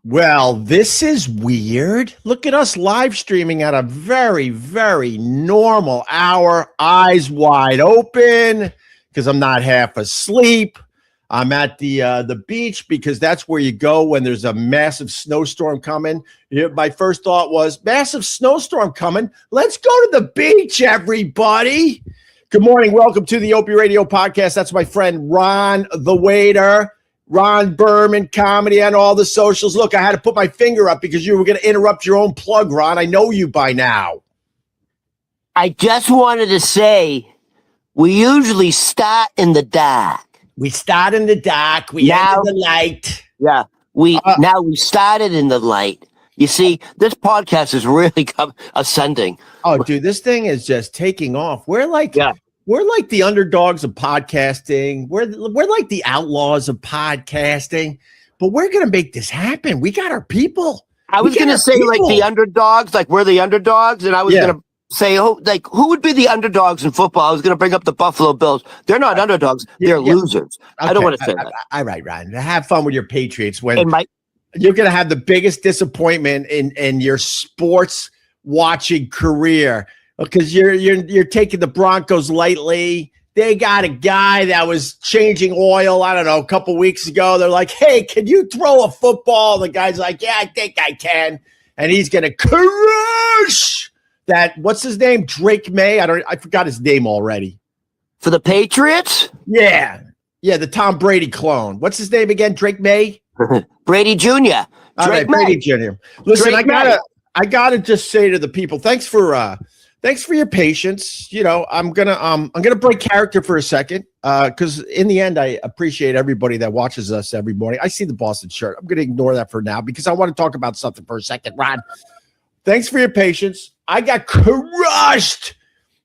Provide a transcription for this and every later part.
Well, this is weird. Look at us live streaming at a very, very normal hour, eyes wide open because I'm not half asleep. I'm at the beach because that's where you go when there's a massive snowstorm coming. My first thought was, massive snowstorm coming. Let's go to the beach, everybody. Good morning. Welcome to the Opie Radio Podcast. That's my friend Ron the Waiter. Ron Berman, comedy on all the socials. Look, I had to put my finger up because you were going to interrupt your own plug, Ron. I know you by now. I just wanted to say, we usually start in the dark. We start in the dark. We end in the light. Yeah, now we started in the light. You see, this podcast is really ascending. Oh, dude, this thing is just taking off. We're like the underdogs of podcasting. We're like the outlaws of podcasting, but we're going to make this happen. We got our people. I was going to say like the underdogs, like we're the underdogs. And I was going to say, like, who would be the underdogs in football? I was going to bring up the Buffalo Bills. They're not underdogs. They're losers. Okay. I don't want to say that. All right, Ryan. Have fun with your Patriots when you're going to have the biggest disappointment in your sports watching career. Because you're taking the Broncos lightly. They got a guy that was changing oil, I don't know, a couple weeks ago. They're like, hey, can you throw a football? The guy's like, yeah, I think I can. And he's going to crush that. What's his name? Drake May? I forgot his name already. For the Patriots? Yeah. Yeah, the Tom Brady clone. What's his name again? Drake May? Brady Jr. Brady Jr. Listen, I gotta just say to the people, thanks for your patience. You know, I'm gonna break character for a second, because in the end, I appreciate everybody that watches us every morning. I see the Boston shirt. I'm gonna ignore that for now because I want to talk about something for a second. Ron, thanks for your patience. I got crushed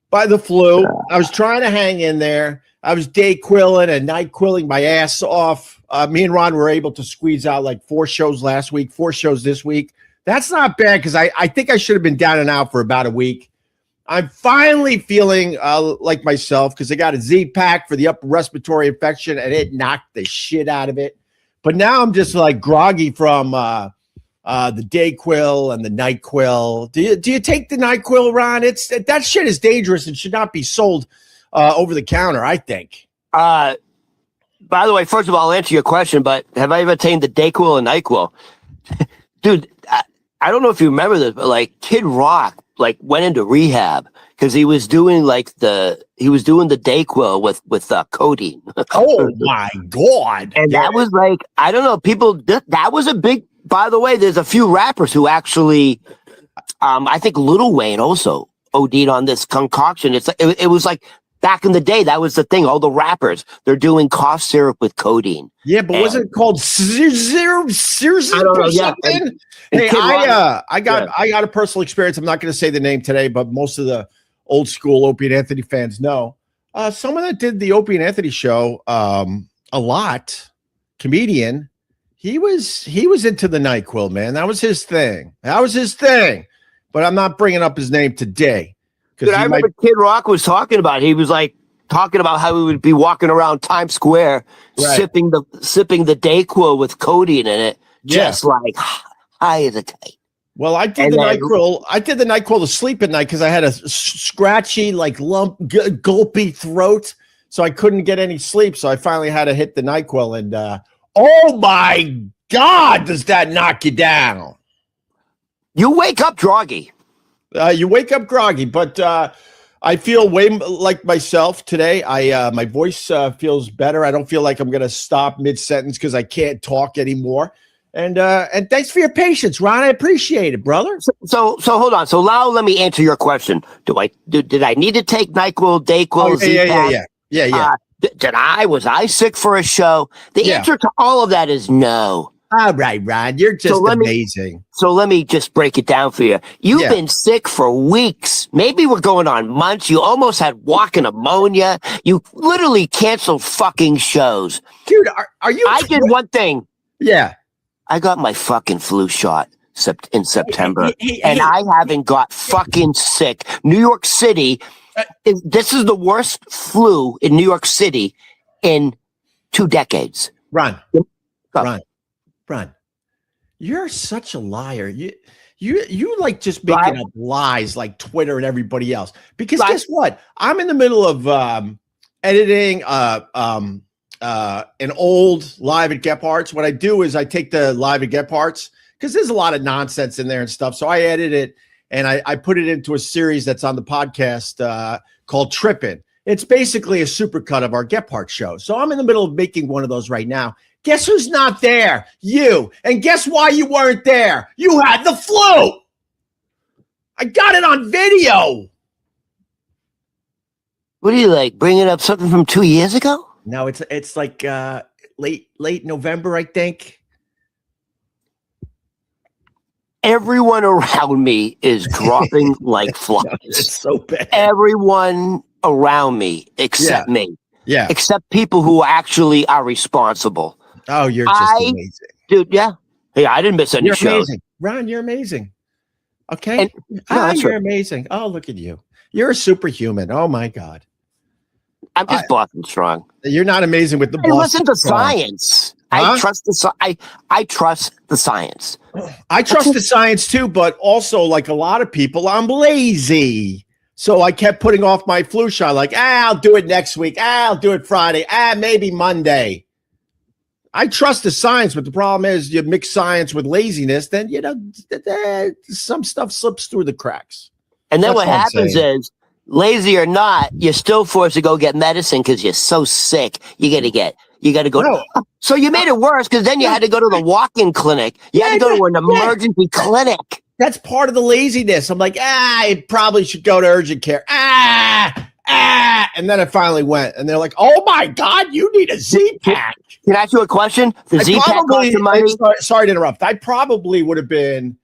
by the flu. I was trying to hang in there. I was DayQuilling and NyQuilling my ass off. Me and Ron were able to squeeze out like 4 shows last week, 4 shows this week. That's not bad because I think I should have been down and out for about a week. I'm finally feeling like myself because I got a Z-Pack for the upper respiratory infection and it knocked the shit out of it. But now I'm just like groggy from the DayQuil and the NyQuil. Do you take the NyQuil, Ron? That shit is dangerous and should not be sold over the counter, I think. By the way, first of all, I'll answer your question, but have I ever taken the DayQuil and NyQuil? Dude, I don't know if you remember this, but like Kid Rock went into rehab because he was doing the DayQuil with codeine. Oh my God. And that was like, I don't know, people, that was a big, by the way, there's a few rappers who actually, I think Lil Wayne also OD'd on this concoction. It was like, back in the day, that was the thing. All the rappers, they're doing cough syrup with codeine. Yeah, but wasn't it called Sears or something? Hey, I got a personal experience. I'm not going to say the name today, but most of the old school Opie and Anthony fans know. Someone that did the Opie and Anthony show a lot, comedian. He was into the NyQuil, man. That was his thing. But I'm not bringing up his name today. Dude, I remember Kid Rock was talking about. He was like talking about how he would be walking around Times Square, sipping the DayQuil with codeine in it, just like high as a kite. Well, I did the NyQuil. I did the NyQuil to sleep at night because I had a scratchy, like gulpy throat, so I couldn't get any sleep. So I finally had to hit the NyQuil, and oh my God, does that knock you down? You wake up groggy. You wake up groggy, but I feel way like myself today. My voice feels better. I don't feel like I'm going to stop mid-sentence because I can't talk anymore. And thanks for your patience, Ron. I appreciate it, brother. So hold on. So now let me answer your question. Did I need to take NyQuil, DayQuil, Yeah. Was I sick for a show? The answer to all of that is no. All right, Ron, you're just amazing. So let me just break it down for you. You've been sick for weeks. Maybe we're going on months. You almost had walking pneumonia. You literally canceled fucking shows. Dude, are you? I did one thing. Yeah. I got my fucking flu shot in September, and I haven't got fucking sick. New York City, this is the worst flu in New York City in 2 decades. Ron. Ron, you're such a liar. You like just making up lies like Twitter and everybody else. Because guess what? I'm in the middle of editing an old Live at Gephardt's. What I do is I take the Live at Gephardt's because there's a lot of nonsense in there and stuff. So I edit it and I put it into a series that's on the podcast called Trippin'. It's basically a supercut of our Gephardt show. So I'm in the middle of making one of those right now. Guess who's not there? You. And guess why you weren't there? You had the flu. I got it on video. What are you like, bringing up something from 2 years ago? No, it's like late November, I think. Everyone around me is dropping like flies. It's so bad. Everyone around me except me. Yeah. Except people who actually are responsible. Oh, you're just amazing. Dude, yeah. Hey, I didn't miss any You're shows. amazing. Ron, you're amazing. Okay? You're amazing. Oh, look at you. You're a superhuman. Oh, my God. I'm just Boston strong. You're not amazing with the I Boston listen to strong. science. Huh? I trust the science. I trust the science too, but also like a lot of people, I'm lazy. So I kept putting off my flu shot. Like, I'll do it next week. I'll do it Friday. Maybe Monday. I trust the science, but the problem is you mix science with laziness, then, some stuff slips through the cracks. And then what happens is, lazy or not, you're still forced to go get medicine because you're so sick. You got to go. No. So you made it worse because then you had to go to the walk-in clinic. You had to go to an emergency clinic. That's part of the laziness. I'm like, I probably should go to urgent care. And then I finally went, and they're like, "Oh my God, you need a Z-Pack." Can I ask you a question? The Z-Pack cost you money? Sorry to interrupt. I probably would have been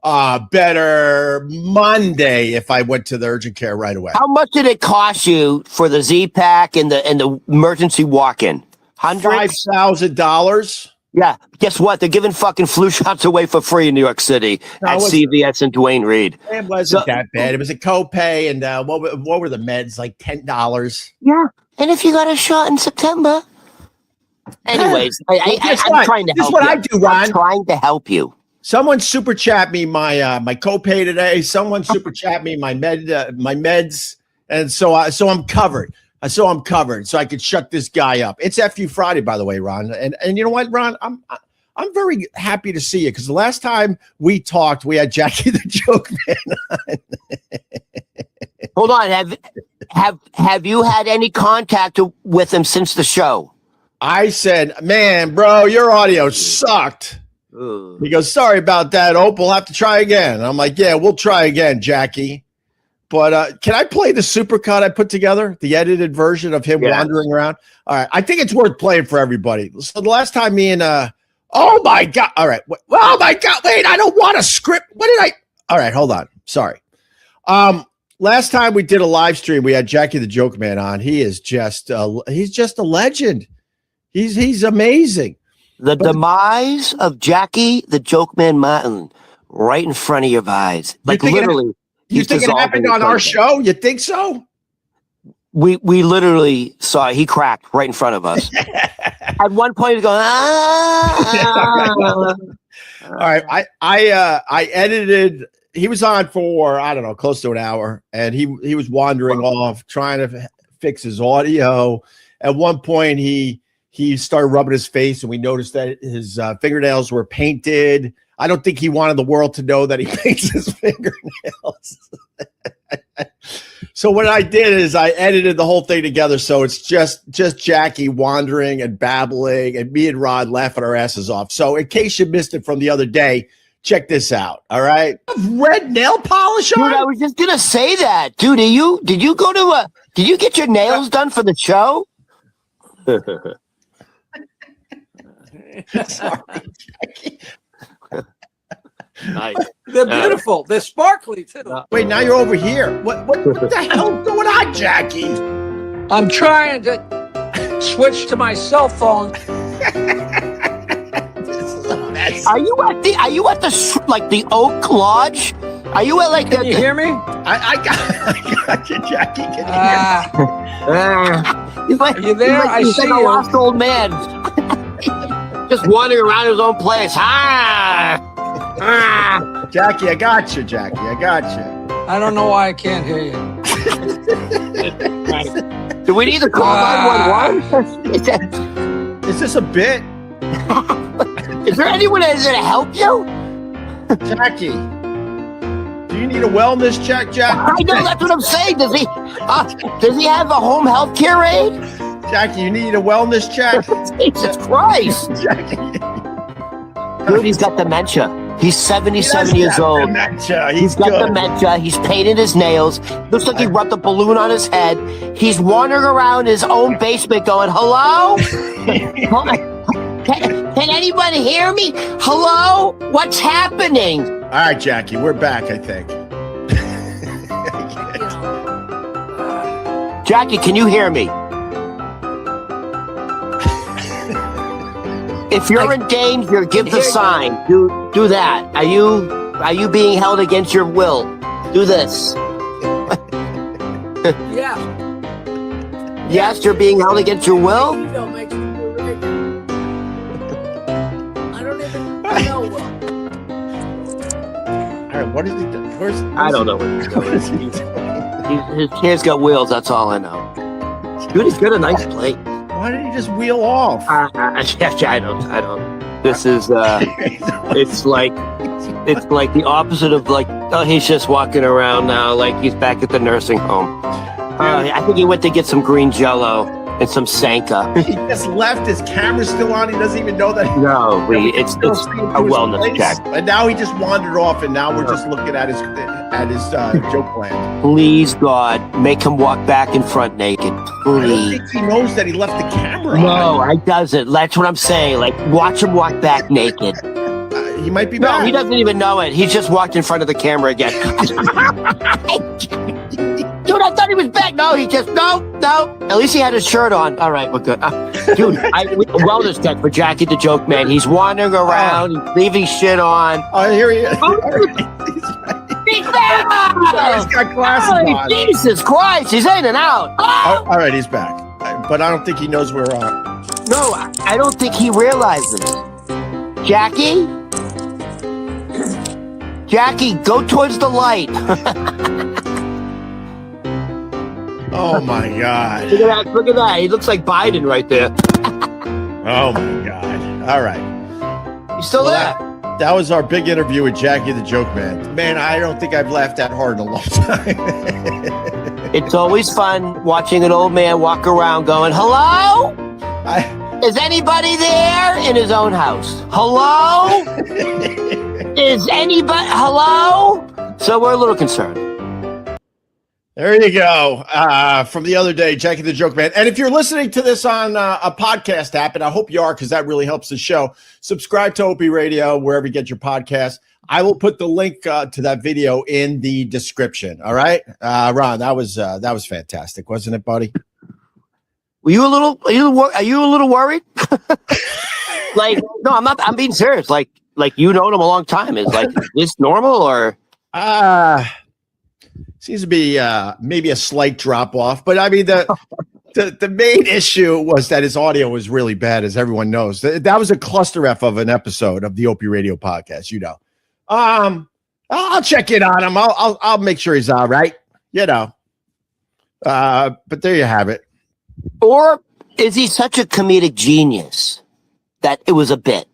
better Monday if I went to the urgent care right away. How much did it cost you for the Z-Pack and the emergency walk-in? Hundreds? $5,000. Yeah. Guess what? They're giving fucking flu shots away for free in New York City at CVS and Dwayne Reed. It wasn't that bad. It was a copay, and what were the meds? Like $10. Yeah. And if you got a shot in September. Anyways, I'm trying to help you. This is what I do, Ron. I'm trying to help you. Someone super chat me my copay today. Someone super chat me my meds, and so I'm covered. So I'm covered. So I could shut this guy up. It's FU Friday, by the way, Ron. And you know what, Ron? I'm very happy to see you because the last time we talked, we had Jackie the Joke Man on. Hold on. Have you had any contact with him since the show? I said, man, bro, your audio sucked. He goes, sorry about that, Opie. We'll have to try again. And I'm like, yeah, we'll try again, Jackie. But can I play the supercut I put together, the edited version of him wandering around? All right. I think it's worth playing for everybody. So the last time me and oh my God. All right. Oh my God. Wait, I don't want a script. What did I? All right. Hold on. Sorry. Last time we did a live stream, we had Jackie the Joke Man on. He is just he's just a legend. He's amazing. The demise of Jackie the Joke Man Martin right in front of your eyes. Like literally. You think it happened on our show? You think so? We literally saw he cracked right in front of us. At one point, he's going, All right, I edited. He was on for I don't know, close to an hour, and he was wandering off trying to fix his audio. At one point, he started rubbing his face, and we noticed that his fingernails were painted. I don't think he wanted the world to know that he paints his fingernails. So what I did is I edited the whole thing together. So it's just Jackie wandering and babbling and me and Rod laughing our asses off. So in case you missed it from the other day, check this out. All right. Red nail polish on? Dude, I was just going to say that. Dude, did you go to did you get your nails done for the show? Sorry, Jackie. Nice. They're beautiful. They're sparkly too. Wait, now you're over here. What the hell is going on, Jackie? I'm trying to switch to my cell phone. Are you at the Oak Lodge? Are you at like Can you hear me? I got you, Jackie. Can you hear me? Are you there? I see a you. lost old man. Just wandering around his own place. Jackie, I got you, Jackie. I got you. I don't know why I can't hear you. Do we need to call 911? Is this a bit? Is there anyone that's going to help you? Jackie, do you need a wellness check, Jack? I know, that's what I'm saying. Does he have a home health care aid? Jackie, you need a wellness check? Jesus Christ. Jackie. Dude, he's got dementia. He's 77 years old. Dementia. He's got dementia. He's painted his nails. Looks like he rubbed a balloon on his head. He's wandering around his own basement going, hello? Can anybody hear me? Hello? What's happening? All right, Jackie, we're back, I think. Jackie, can you hear me? If you're in danger, give the sign. Do that. Are you being held against your will? Do this. Yeah. Yes, you're being held against your will? You don't make me feel right. I don't even know what. All right, what is he doing? I don't know what he's What doing. is he doing? His chair's got wheels, that's all I know. Dude, he's got a nice plate. Why did he just wheel off? I don't. This is, it's like the opposite of like, oh, he's just walking around now like he's back at the nursing home. I think he went to get some green Jello and some Sanka. He just left. His camera's still on. He doesn't even know that. No, it's a wellness check. And now he just wandered off, and now we're just looking at his joke plan. Please, God, make him walk back in front naked. I don't Please. think he knows that he left the camera No, on. I doesn't. That's what I'm saying. Like, watch him walk back naked. He might be No, back. he doesn't even know it. He just walked in front of the camera again. Dude, I thought he was back. No, he just, no. At least he had his shirt on. All right, we're good. Dude, wellness check for Jackie the Joke Man. He's wandering around, he's leaving shit on. Oh, here he is. He's back! He's got glasses on. Jesus Christ, he's in and out. Oh, all right, he's back. But I don't think he knows we're on. No, I don't think he realizes. Jackie? Jackie, go towards the light. Oh my God. Look at that. He looks like Biden right there. Oh my God. All right. He's still there. That was our big interview with Jackie the Joke Man. Man, I don't think I've laughed that hard in a long time. It's always fun watching an old man walk around going, hello? Is anybody there in his own house? Hello? Is anybody? Hello? So we're a little concerned. There you go. From the other day, Jackie the Joke Man. And if you're listening to this on a podcast app, and I hope you are because that really helps the show, subscribe to Opie Radio wherever you get your podcast. I will put the link to that video in the description. All right, Ron, that was fantastic, wasn't it, buddy? Are you a little worried? Like, no, I'm not. I'm being serious. Like you known him a long time. Is this normal or? Seems to be maybe a slight drop off, but I mean the main issue was that his audio was really bad, as everyone knows. That was a cluster F of an episode of the Opie Radio podcast. You know, I'll check in on him. I'll make sure he's all right. You know, but there you have it. Or is he such a comedic genius that it was a bit?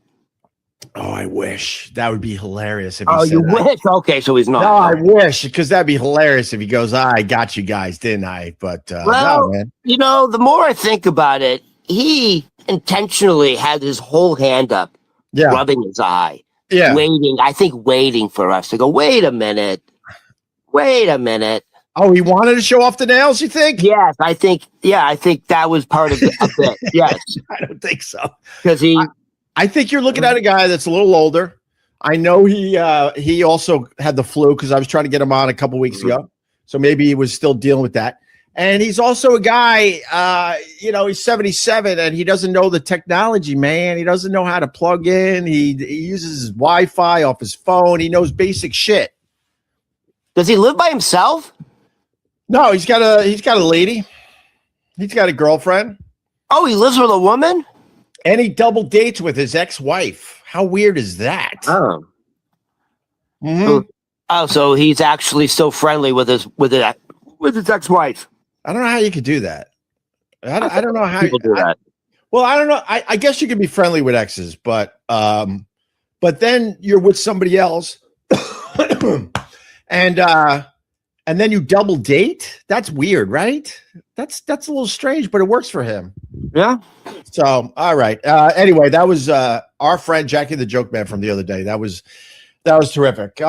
Oh, I wish. That would be hilarious if he Oh, said you that. wish? Okay, so he's not. No, I wish, because that'd be hilarious if he goes, I got you guys, didn't I? But well, no, man. you know, the more I think about it, he intentionally had his whole hand up, rubbing his eye, waiting for us to go, wait a minute. Oh, he wanted to show off the nails, you think? Yes, I think that was part of it a bit. Yes. I don't think so. Because I think you're looking at a guy that's a little older. I know he also had the flu because I was trying to get him on a couple weeks ago. So maybe he was still dealing with that. And he's also a guy, he's 77 and he doesn't know the technology, man. He doesn't know how to plug in. He uses his Wi-Fi off his phone. He knows basic shit. Does he live by himself? No, he's got a lady. He's got a girlfriend. Oh, he lives with a woman? And he double dates with his ex-wife. How weird is that? Oh. Mhm. Oh, so he's actually still friendly with his ex-wife. I don't know how you could do that. I don't know how People do that. Well, I don't know. I guess you can be friendly with exes, but then you're with somebody else, and then you double date. That's weird, right? That's a little strange, but it works for him. Yeah. So, all right. Anyway, that was our friend Jackie the Joke Man from the other day. That was terrific.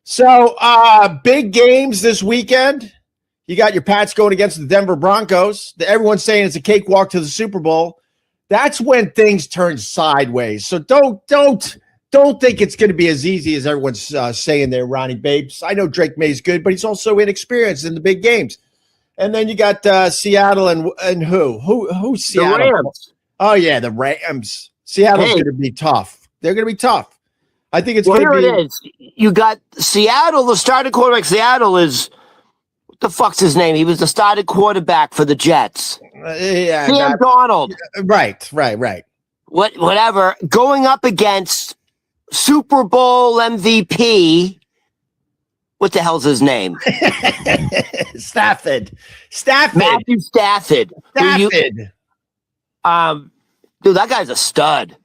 So big games this weekend. You got your Pats going against the Denver Broncos. Everyone's saying it's a cakewalk to the Super Bowl. That's when things turn sideways. So don't think it's going to be as easy as everyone's saying there, Ronnie Babes. I know Drake May's good, but he's also inexperienced in the big games. And then you got Seattle and who's Seattle? The Rams. Oh yeah, the Rams. Seattle's going to be tough. They're going to be tough. I think it's going to be. Here it is. You got Seattle. The starting quarterback. Seattle is. What the fuck's his name? He was the starting quarterback for the Jets. Sam Donald. Right. Whatever. Going up against Super Bowl MVP. What the hell's his name? Stafford. Matthew Stafford. Dude, that guy's a stud.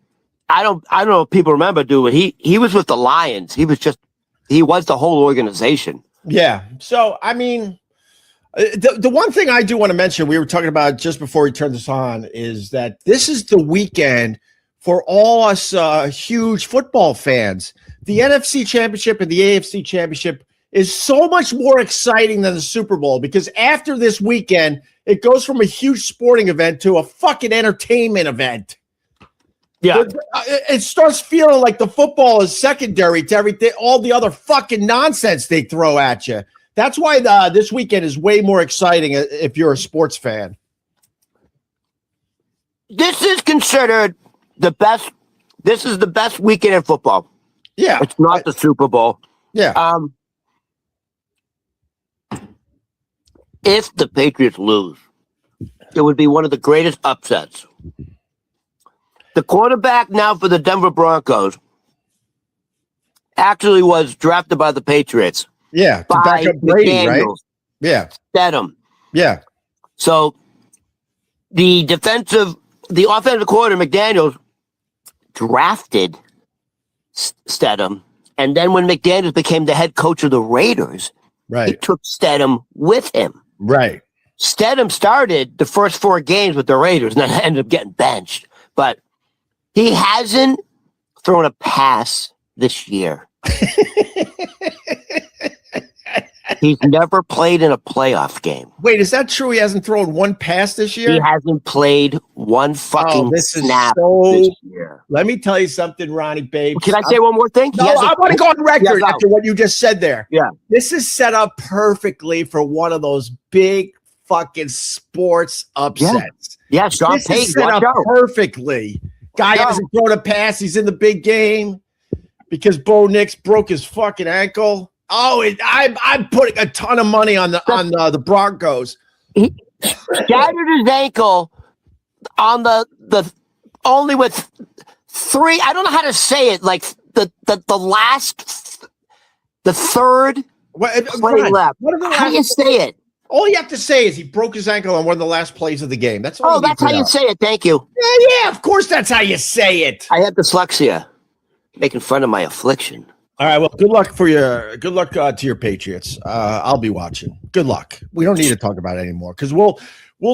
I don't know if people remember, dude, but he was with the Lions. He was the whole organization. Yeah. So, I mean, the one thing I do want to mention, we were talking about just before we turned this on, is that this is the weekend for all us huge football fans. The NFC Championship and the AFC Championship is so much more exciting than the Super Bowl, because after this weekend, it goes from a huge sporting event to a fucking entertainment event. Yeah. It starts feeling like the football is secondary to everything, all the other fucking nonsense they throw at you. That's why this weekend is way more exciting if you're a sports fan. This is considered the best. This is the best weekend in football. Yeah. It's not the Super Bowl. Yeah. If the Patriots lose, it would be one of the greatest upsets. The quarterback now for the Denver Broncos actually was drafted by the Patriots. Yeah, to back up Brady, right? Yeah. Stedham. Yeah. So the offensive coordinator, McDaniels, drafted Stedham. And then when McDaniels became the head coach of the Raiders, he took Stedham with him. Right. Stedham started the first 4 games with the Raiders and then ended up getting benched. But he hasn't thrown a pass this year. He's never played in a playoff game. Wait, is that true? He hasn't thrown one pass this year? He hasn't played one fucking snap this year. Let me tell you something, Ronnie, babe. Can I say one more thing? No, I want to go on record after what you just said there. Yeah. This is set up perfectly for one of those big fucking sports upsets. Yeah, Sean This Payton, is set up perfectly. Guy hasn't thrown a pass. He's in the big game because Bo Nix broke his fucking ankle. Oh, I'm putting a ton of money on the Broncos. He shattered his ankle on the only with 3. I don't know how to say it. Like the third play left. How do you say it? All you have to say is he broke his ankle on one of the last plays of the game. That's all. That's how you say it. Thank you. Yeah. Of course, that's how you say it. I have dyslexia. Making fun of my affliction. All right. Well, good luck to your Patriots. I'll be watching. Good luck. We don't need to talk about it anymore because we'll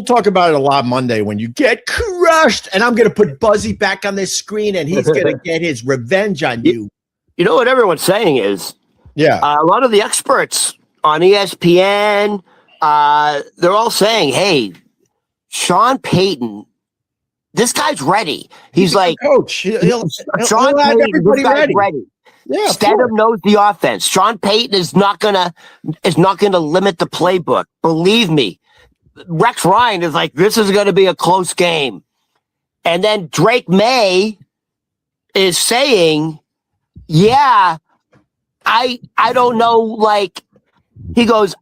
talk about it a lot Monday when you get crushed. And I'm going to put Buzzy back on this screen, and he's going to get his revenge on you. You know what everyone's saying is, a lot of the experts on ESPN, they're all saying, "Hey, Sean Payton, this guy's ready." He's like, coach. He'll Sean have Payton, everybody this guy's ready. Yeah, Stedham knows the offense. Sean Payton is not gonna limit the playbook. Believe me. Rex Ryan is like, this is gonna be a close game. And then Drake May is saying, yeah, I don't know, like he goes,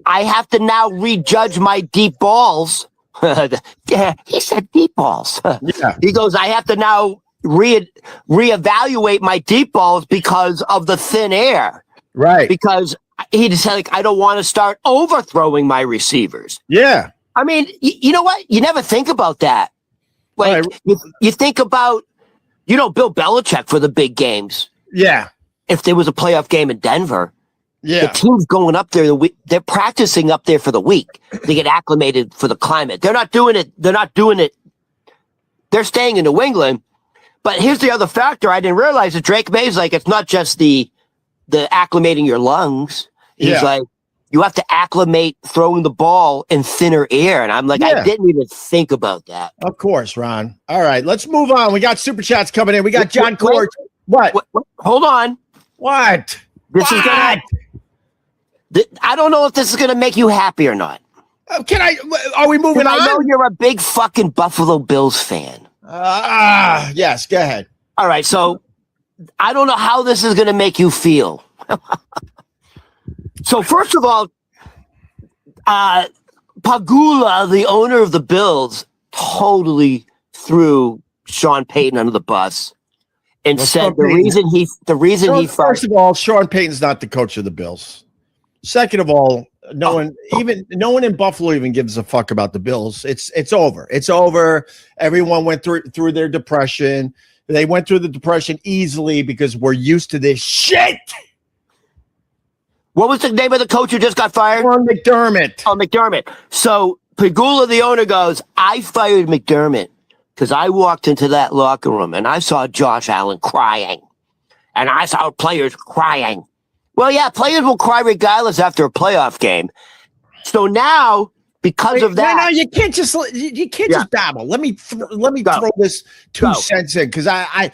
I have to now rejudge my deep balls. Yeah, he said deep balls. Yeah. He goes, I have to now reevaluate my deep balls because of the thin air. Right. Because he just said, like, I don't want to start overthrowing my receivers. Yeah. I mean, you know what? You never think about that. Like, you think about, Bill Belichick for the big games. Yeah. If there was a playoff game in Denver, the team's going up there. They're practicing up there for the week. They get acclimated for the climate. They're not doing it. They're staying in New England. But here's the other factor. I didn't realize that Drake May's like, it's not just the acclimating your lungs. He's like, you have to acclimate throwing the ball in thinner air. And I'm like, I didn't even think about that. Of course, Ron. All right, let's move on. We got super chats coming in. We got John Cord. What? Hold on. What? This is gonna. I don't know if this is gonna make you happy or not. Are we moving on? I know you're a big fucking Buffalo Bills fan. Yes. Go ahead. All right, so I don't know how this is gonna make you feel. So first of all, Pagula, the owner of the Bills, totally threw Sean Payton under the bus and said the reason he First of all, Sean Payton's not the coach of the Bills. Second of all, no one in Buffalo even gives a fuck about the Bills. It's over. It's over. Everyone went through their depression. They went through the depression easily because we're used to this shit. What was the name of the coach who just got fired? McDermott. Oh, McDermott. So Pagula, the owner, goes, I fired McDermott because I walked into that locker room and I saw Josh Allen crying. And I saw players crying. Well, yeah, players will cry regardless after a playoff game. So now, because of that, no, you can't just babble. Let me throw this 2 cents in because I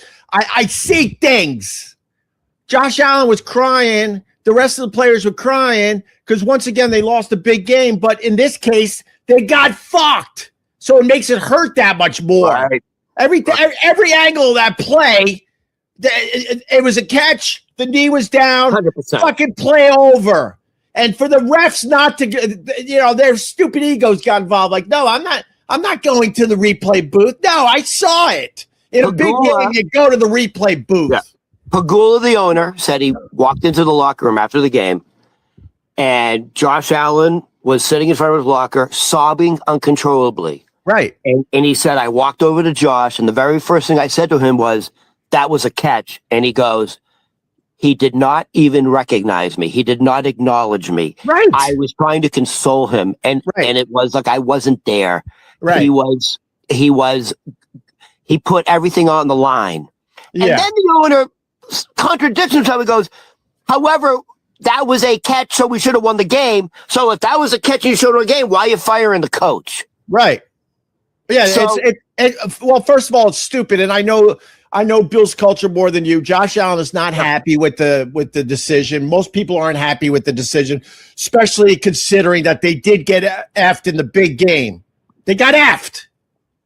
see things. Josh Allen was crying. The rest of the players were crying because once again they lost a big game. But in this case, they got fucked. So it makes it hurt that much more. Right. Every angle of that play, it was a catch. The knee was down. 100%. Fucking play over. And for the refs not to, their stupid egos got involved. Like, no, I'm not going to the replay booth. No, I saw it. In a big game, you go to the replay booth. Yeah. Pagula, the owner, said he walked into the locker room after the game, and Josh Allen was sitting in front of his locker, sobbing uncontrollably. Right. And he said, I walked over to Josh, and the very first thing I said to him was, that was a catch. And he goes, he did not even recognize me. He did not acknowledge me. Right. I was trying to console him, and it was like I wasn't there. Right. He put everything on the line. Yeah. And then the owner contradicts himself. He goes, however, that was a catch, so we should have won the game. So if that was a catch and you should have won the game, why are you firing the coach? Right. Yeah. So, well, first of all, it's stupid. And I know Bill's culture more than you. Josh Allen is not happy with the decision. Most people aren't happy with the decision, especially considering that they did get effed in the big game. They got effed.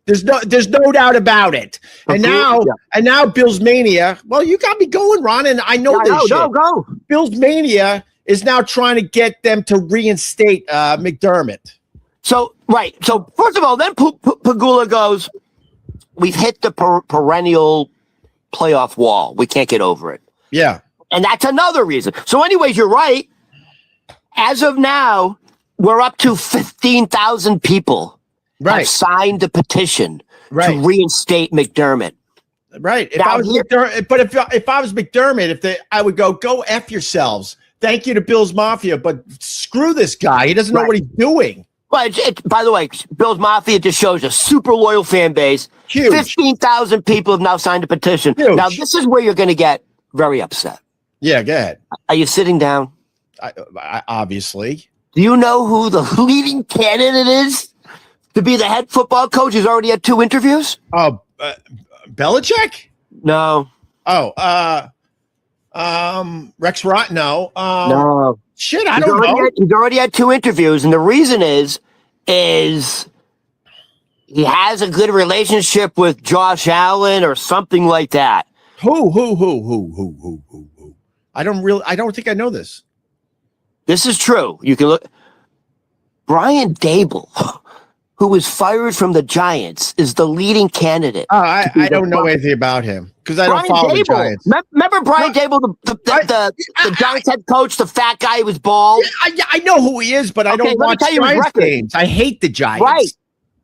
There's no doubt about it. And now Bills Mania. Well, you got me going, Ron, and I know this shit. Go. Bills Mania is now trying to get them to reinstate McDermott. So first of all, then Pagula goes, we've hit the perennial playoff wall. We can't get over it. Yeah. And that's another reason. So anyways, you're right. As of now, we're up to 15,000 people have signed the petition to reinstate McDermott. Right. If I was McDermott, I would go F yourselves. Thank you to Bills Mafia, but screw this guy. He doesn't know what he's doing. Well, by the way, Bills Mafia just shows a super loyal fan base. Huge. 15,000 people have now signed a petition. Huge. Now, this is where you're going to get very upset. Yeah, go ahead. Are you sitting down? I obviously. Do you know who the leading candidate is to be the head football coach? He's already had 2 interviews. Oh, Belichick? No. Oh, Rex Rott? No. No. Shit, I don't know. He's already had 2 interviews, and the reason is he has a good relationship with Josh Allen or something like that. Who? I don't think I know this. This is true. You can look. Brian Dable, who was fired from the Giants, is the leading candidate. I don't know anything about him because I don't follow the Giants. Remember Brian Dable, the Giants head coach, the fat guy who was bald? I know who he is, but I don't watch Giants games. I hate the Giants. Right.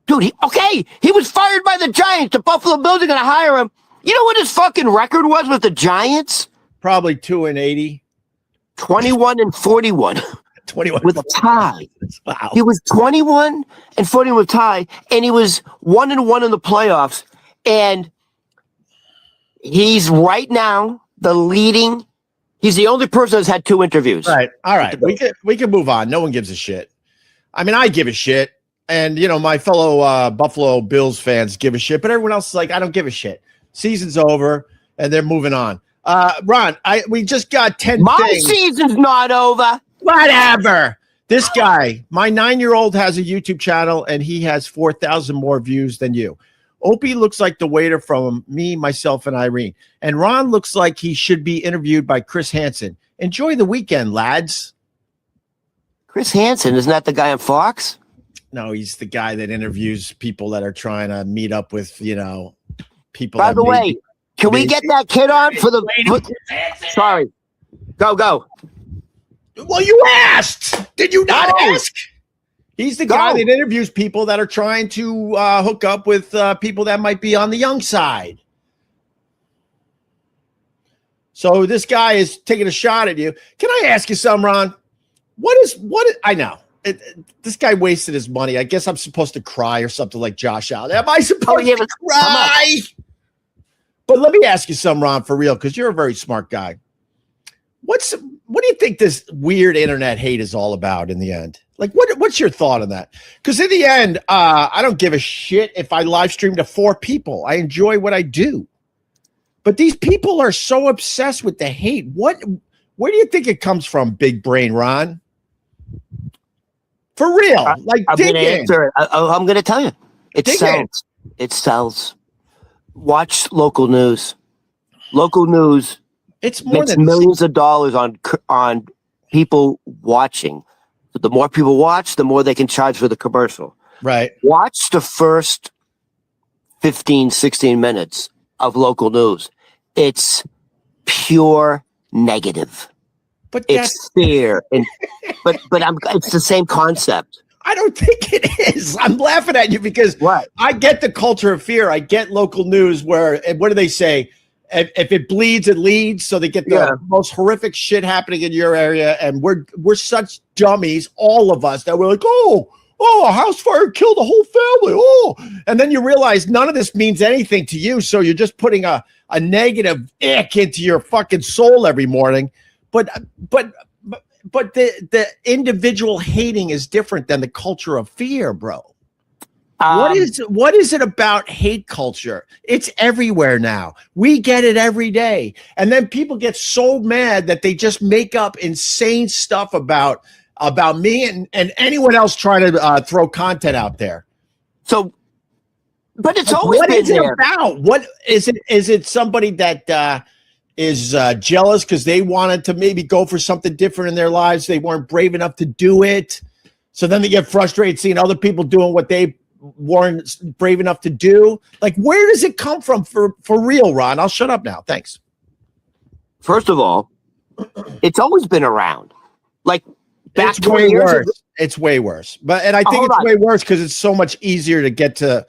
Dude, he was fired by the Giants. The Buffalo Bills are going to hire him. You know what his fucking record was with the Giants? Probably 2-80. 21-41. 21 with a tie. Wow. He was 21-41 with a tie, and he was 1-1 in the playoffs. And he's right now he's the only person that's had 2 interviews. Right. All right. We can move on. No one gives a shit. I mean, I give a shit. And, my fellow Buffalo Bills fans give a shit. But everyone else is like, I don't give a shit. Season's over, and they're moving on. Ron, we just got 10 My things. season's not over. Whatever. This guy, my 9-year-old has a YouTube channel, and he has 4,000 more views than you. Opie looks like the waiter from me, myself, and Irene. And Ron looks like he should be interviewed by Chris Hansen. Enjoy the weekend, lads. Chris Hansen, isn't that the guy on Fox? No, he's the guy that interviews people that are trying to meet up with, people. By the way, can we get that kid on for the... Sorry. Go. Well, you asked. Did you not ask? He's the guy that interviews people that are trying to hook up with people that might be on the young side. So this guy is taking a shot at you. Can I ask you something, Ron? I know. This guy wasted his money. I guess I'm supposed to cry or something like Josh Allen. Am I supposed to cry? But let me ask you something, Ron, for real, because you're a very smart guy. What do you think this weird internet hate is all about in the end? Like, what's your thought on that? Because in the end, I don't give a shit if I live stream to 4 people. I enjoy what I do. But these people are so obsessed with the hate. Where do you think it comes from, big brain Ron? For real. I'm going to answer it. I'm going to tell you. It sells. It sells. Watch local news. Local news. It's more makes than millions of dollars on people watching. But the more people watch, the more they can charge for the commercial. Right. Watch the first 15, 16 minutes of local news. It's pure negative. But it's fear. But it's the same concept. I don't think it is. I'm laughing at you because I get the culture of fear. I get local news where, what do they say? If it bleeds, it leads. So they get the most horrific shit happening in your area. And we're such dummies, all of us, that we're like, oh, a house fire killed the whole family. Oh, and then you realize none of this means anything to you. So you're just putting a negative ick into your fucking soul every morning. But the individual hating is different than the culture of fear, bro. What is it about hate culture? It's everywhere now. We get it every day. And then people get so mad that they just make up insane stuff about me and anyone else trying to throw content out there. So, but it's always what been is it there. about? What is it? Is it somebody that is jealous because they wanted to maybe go for something different in their lives? They weren't brave enough to do it. So then they get frustrated seeing other people doing what they weren't brave enough to do. Like, where does it come from for real, Ron? I'll shut up now. Thanks. First of all, it's always been around. Like, back it's way worse. It's way worse. And I think it's way worse because it's so much easier to get to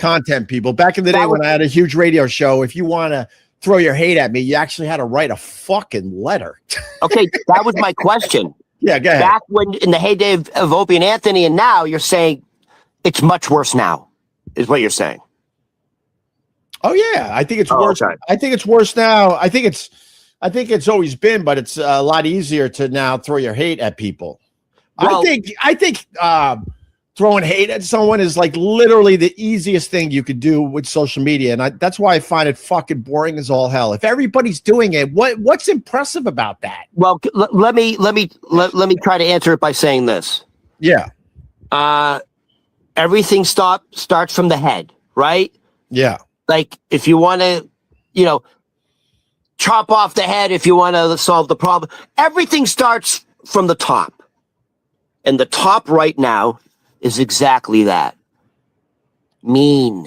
content people. Back in the day when I had a huge radio show, if you want to throw your hate at me, you actually had to write a fucking letter. Okay, that was my question. Yeah, go ahead. Back when in the heyday of Opie and Anthony, and now you're saying it's much worse now, is what you're saying. Oh yeah, I think it's worse. Okay. I think it's worse now. I think it's always been, but it's a lot easier to now throw your hate at people. Well, I think throwing hate at someone is like literally the easiest thing you could do with social media, and that's why I find it fucking boring as all hell. If everybody's doing it, what's impressive about that? Well, let me try to answer it by saying this. Yeah. Everything starts from the head, right? Yeah. Like if you want to, chop off the head, if you want to solve the problem, everything starts from the top. And the top right now is exactly that. mean,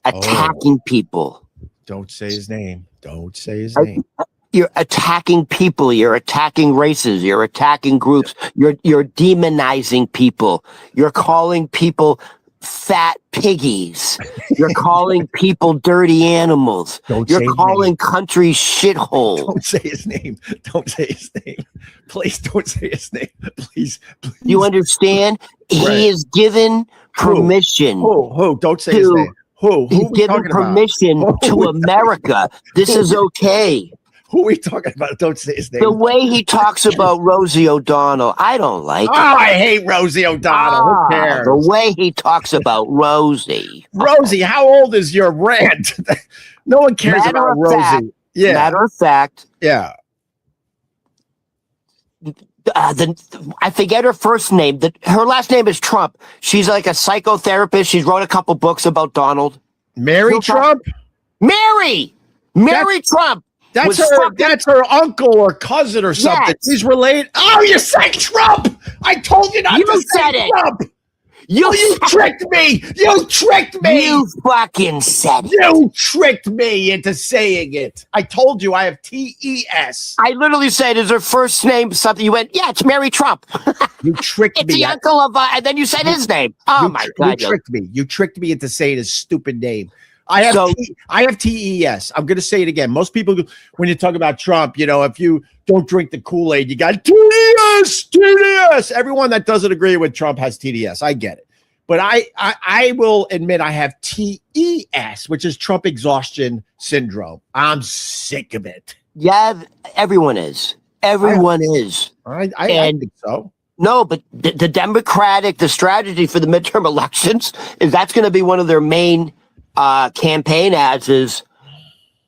attacking people. Don't say his name. Don't say his name. You're attacking people. You're attacking races. You're attacking groups. You're demonizing people. You're calling people fat piggies. You're calling people dirty animals. You're calling countries shitholes. Don't say his name. Don't say his name. Please don't say his name. Please. You understand? He is given permission. Who? Don't say his name. Who? He's given permission to America. This is okay. Who are we talking about? Don't say his name. The way he talks about Rosie O'Donnell, I don't like it. I hate Rosie O'Donnell. Who cares? The way he talks about Rosie. Rosie, how old is your rant? No one cares about Rosie. Yeah. Matter of fact. Yeah. I forget her first name. Her last name is Trump. She's like a psychotherapist. She's wrote a couple books about Donald. Mary Trump? Mary Trump. That's her uncle or cousin or something. Yes. She's related. Oh, you said Trump. I told you not to say Trump. You tricked me. You tricked me. You fucking said it. You tricked me into saying it. I told you I have TES. I literally said, is her first name something? You went, yeah, it's Mary Trump. You tricked me. It's the uncle of, and then you said his name. Oh, my God. You tricked me. You tricked me into saying his stupid name. I have TES. I'm going to say it again. Most people, when you talk about Trump, if you don't drink the Kool-Aid, you got TDS. Everyone that doesn't agree with Trump has TDS. I get it. But I will admit I have TES, which is Trump exhaustion syndrome. I'm sick of it. Yeah, everyone is. Everyone is. I think so. No, but the strategy for the midterm elections is that's going to be one of their main campaign ads is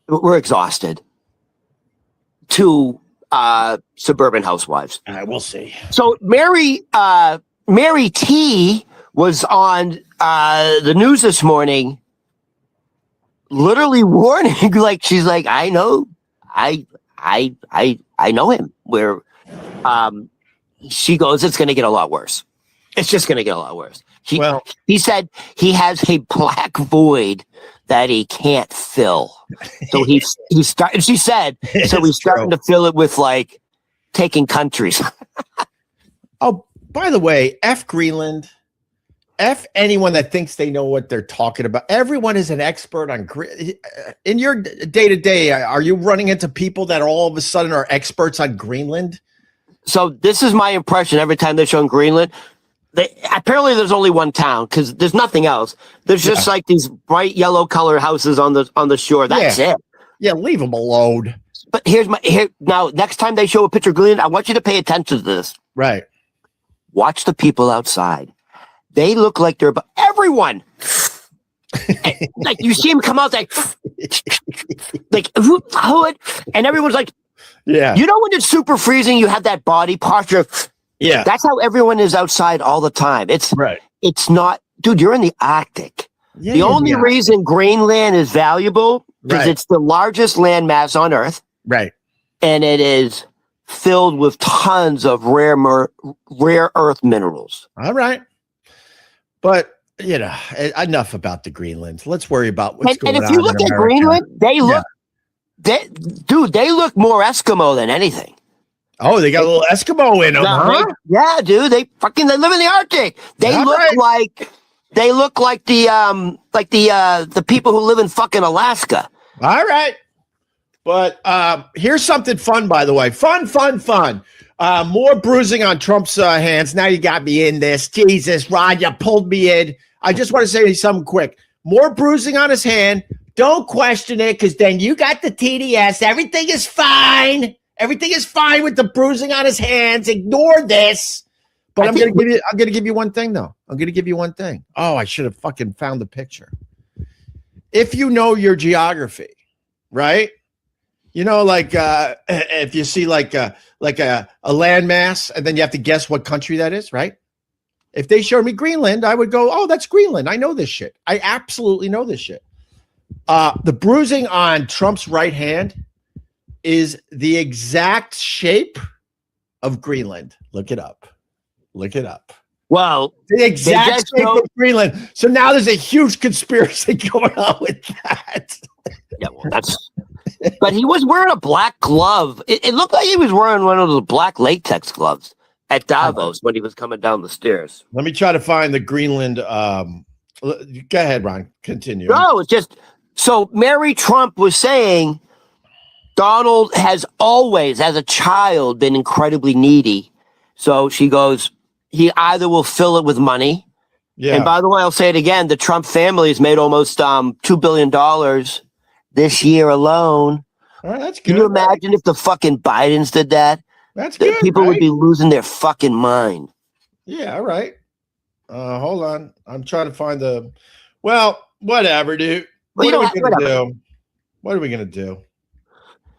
we're exhausted to suburban housewives. We'll see. So Mary T was on the news this morning, literally warning, like she's like, I know him. Where she goes, it's going to get a lot worse. It's just going to get a lot worse. He said he has a black void that he can't fill. So he's starting. She said, so he's starting to fill it with like taking countries. Oh, by the way, F Greenland, F anyone that thinks they know what they're talking about. Everyone is an expert on in your day to day. Are you running into people that all of a sudden are experts on Greenland? So this is my impression every time they're showing Greenland. Apparently there's only one town because there's nothing else. There's just like these bright yellow color houses on the shore. That's it. Yeah, leave them alone. But now next time they show a picture of Greenland, I want you to pay attention to this. Right. Watch the people outside. They look like they're everyone. Like you see them come out like and everyone's like, yeah. You know when it's super freezing, you have that body posture. Yeah. That's how everyone is outside all the time. It's not, dude, you're in the Arctic. Yeah, the only reason Greenland is valuable is it's the largest landmass on Earth. Right. And it is filled with tons of rare earth minerals. All right. But, enough about the Greenland. Let's worry about what's going on. And if you look at Greenland, they look more Eskimo than anything. Oh, they got a little Eskimo in them, huh? Yeah, dude. They live in the Arctic. They look like the people who live in fucking Alaska. All right. But here's something fun, by the way. Fun. More bruising on Trump's hands. Now you got me in this. Jesus, Rod, you pulled me in. I just want to say something quick. More bruising on his hand. Don't question it, because then you got the TDS. Everything is fine. Everything is fine with the bruising on his hands. Ignore this. But I'm gonna give you one thing, though. I'm gonna give you one thing. Oh, I should have fucking found the picture. If you know your geography, right? Like if you see like a landmass, and then you have to guess what country that is, right? If they showed me Greenland, I would go, "Oh, that's Greenland. I know this shit. I absolutely know this shit." The bruising on Trump's right hand is the exact shape of Greenland. Look it up. Well, The exact just shape know- of Greenland. So now there's a huge conspiracy going on with that. yeah, well, that's. But he was wearing a black glove. It looked like he was wearing one of those black latex gloves at Davos when he was coming down the stairs. Let me try to find the Greenland. Go ahead, Ron. Continue. No, it's just so Mary Trump was saying Donald has always, as a child, been incredibly needy. So she goes, he either will fill it with money. Yeah. And by the way, I'll say it again: the Trump family has made almost $2 billion this year alone. All right, that's good. Can you imagine if the fucking Bidens did that? That's good. People would right? be losing their fucking mind. Yeah. All right. Hold on. I'm trying to find the. Well, whatever, dude. Well, What you are know, we gonna whatever. do? What are we gonna do?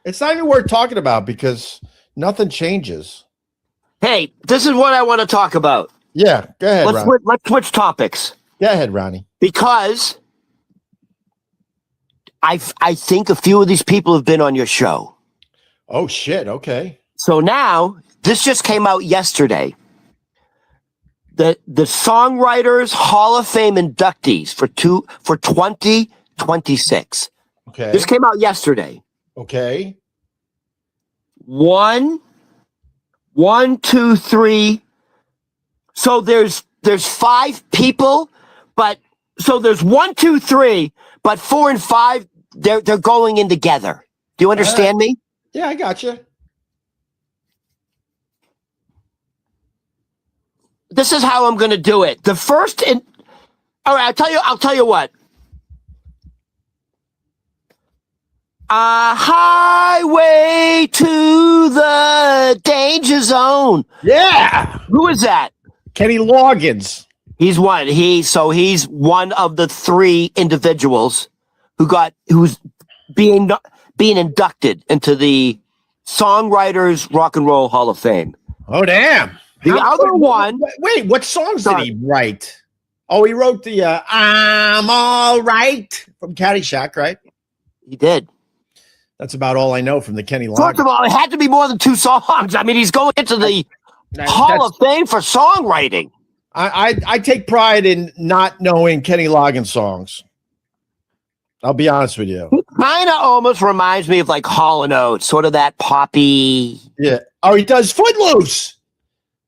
It's not even worth talking about because nothing changes. Hey, this is what I want to talk about. Yeah. Go ahead, Ron. Let's switch topics Go ahead, Ronnie. because I think a few of these people have been on your show. Oh shit. Okay. So now this just came out yesterday. The Songwriters Hall of Fame inductees for 2026. Okay. This came out yesterday. Okay. One, two, three. So there's 5 people, but so there's 1, 2, 3, but 4 and 5 they're going in together. Do you understand me? Yeah, I got you. This is how I'm going to do it. The first, all right, I'll tell you what. A highway to the danger zone. Yeah. Who is that? Kenny Loggins. He's one. He's one of the 3 individuals who's being inducted into the Songwriters Rock and Roll Hall of Fame. Oh, damn. The other one. Wait, what songs did he write? Oh, he wrote the I'm All Right from Caddyshack, right? He did. That's about all I know from the Kenny Loggins. First of all, it had to be more than 2 songs. I mean, he's going into the Hall of Fame for songwriting. I take pride in not knowing Kenny Loggins songs. I'll be honest with you. Kind of almost reminds me of like Hall & Oates, sort of that poppy. Yeah. Oh, he does Footloose.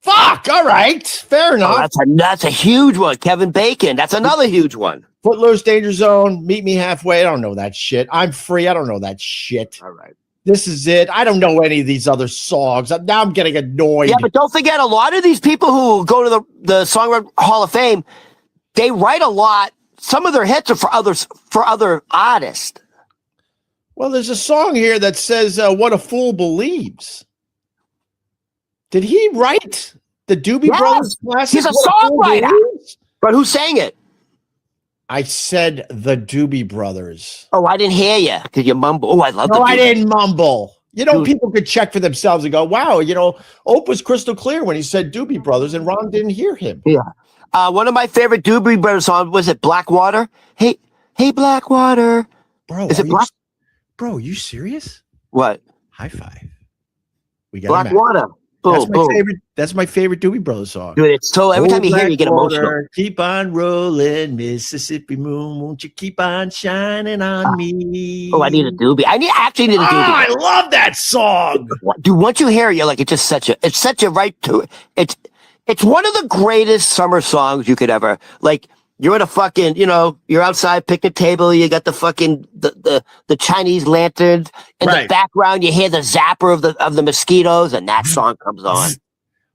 Fuck. All right. Fair enough. That's a huge one. Kevin Bacon. That's another huge one. Footloose, Danger Zone, Meet Me Halfway. I don't know that shit. I'm Free. I don't know that shit. All right. This Is It. I don't know any of these other songs. Now I'm getting annoyed. Yeah, but don't forget, a lot of these people who go to the Songwriter Hall of Fame, they write a lot. Some of their hits are for other artists. Well, there's a song here that says What a Fool Believes. Did he write the Doobie Brothers classic? He's a What Fool songwriter. Believes? But who sang it? I said the Doobie Brothers. Oh, I didn't hear you because you mumble. Oh, I love No, the I Doobie. didn't mumble. You know, Dude. people could check for themselves and go, wow, Ope was crystal clear when he said Doobie Brothers and Ron didn't hear him. Yeah. One of my favorite Doobie Brothers songs was it Blackwater? Hey, Blackwater. Bro, Is it Black? Bro, you serious? What? High five. We got a match. Blackwater. Boom, That's my boom. favorite. That's my favorite Doobie Brothers song. Dude, it's so every Oh, time you hear it, you get emotional. Blackwater, keep on rolling, Mississippi moon. Won't you keep on shining on me? Oh, I need a Doobie. I actually need a Oh, Doobie. I love that song. Dude, once you hear it, you're like, it's such a right to it. It's one of the greatest summer songs you could ever, like, you're at a fucking, you're outside, picnic table, you got the fucking, the Chinese lanterns, in the background, you hear the zapper of the mosquitoes, and that song comes on.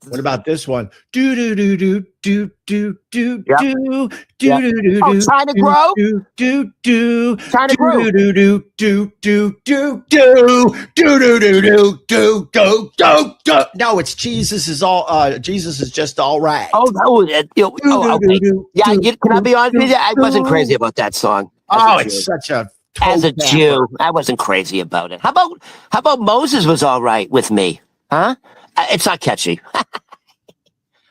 What about this one? Do do do do do do do Yep. do do Yep. do do Oh, do China Grove? do do do China Grove. do do do do do do do do do do do do do. No, it's Jesus is just all right. Okay. Yeah, can I be honest with you? I wasn't crazy about that song. Oh, it's such a As a Jew, I wasn't crazy about it. How about Moses was all right with me? Huh? It's not catchy.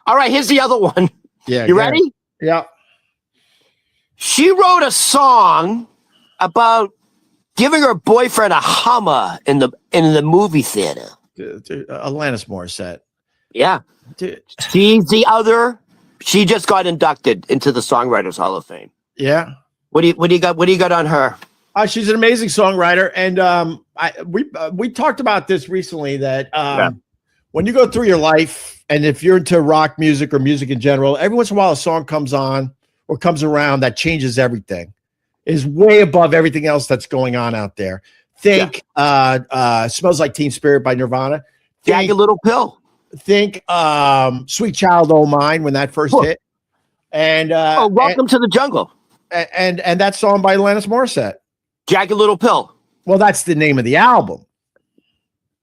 All right, here's the other one. Yeah, you ready? Yeah. She wrote a song about giving her boyfriend a Hummer in the movie theater. Alanis Morissette. Yeah. Dude. She's the other She just got inducted into the Songwriters Hall of Fame. Yeah. What do you got on her? She's an amazing songwriter, and we talked about this recently that when you go through your life, and if you're into rock music or music in general, every once in a while a song comes on or comes around that changes everything, is way above everything else that's going on out there. Think Smells Like Teen Spirit by Nirvana. Jagged Little Pill. Think Sweet Child O' Mine when that first hit. And Welcome to the Jungle. And that song by Alanis Morissette. Jagged Little Pill. Well, that's the name of the album.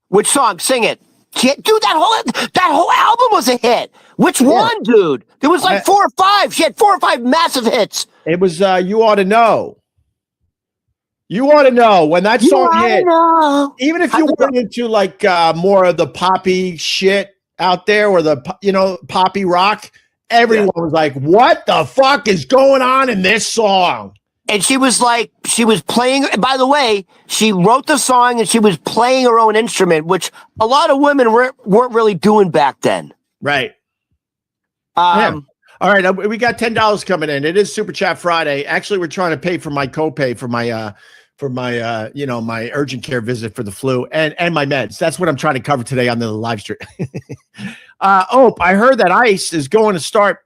Which song? Sing it. Dude, that whole album was a hit. Which one, dude? There was like 4 or 5. She had 4 or 5 massive hits. It was You Ought to Know. You Ought to Know when that song hit. Even if you weren't into like more of the poppy shit out there or the poppy rock, everyone was like, "What the fuck is going on in this song?" And she was playing. By the way, she wrote the song and she was playing her own instrument, which a lot of women weren't really doing back then. Right. All right, we got $10 coming in. It is Super Chat Friday. Actually, we're trying to pay for my copay for my my urgent care visit for the flu and my meds. That's what I'm trying to cover today on the live stream. I heard that ICE is going to start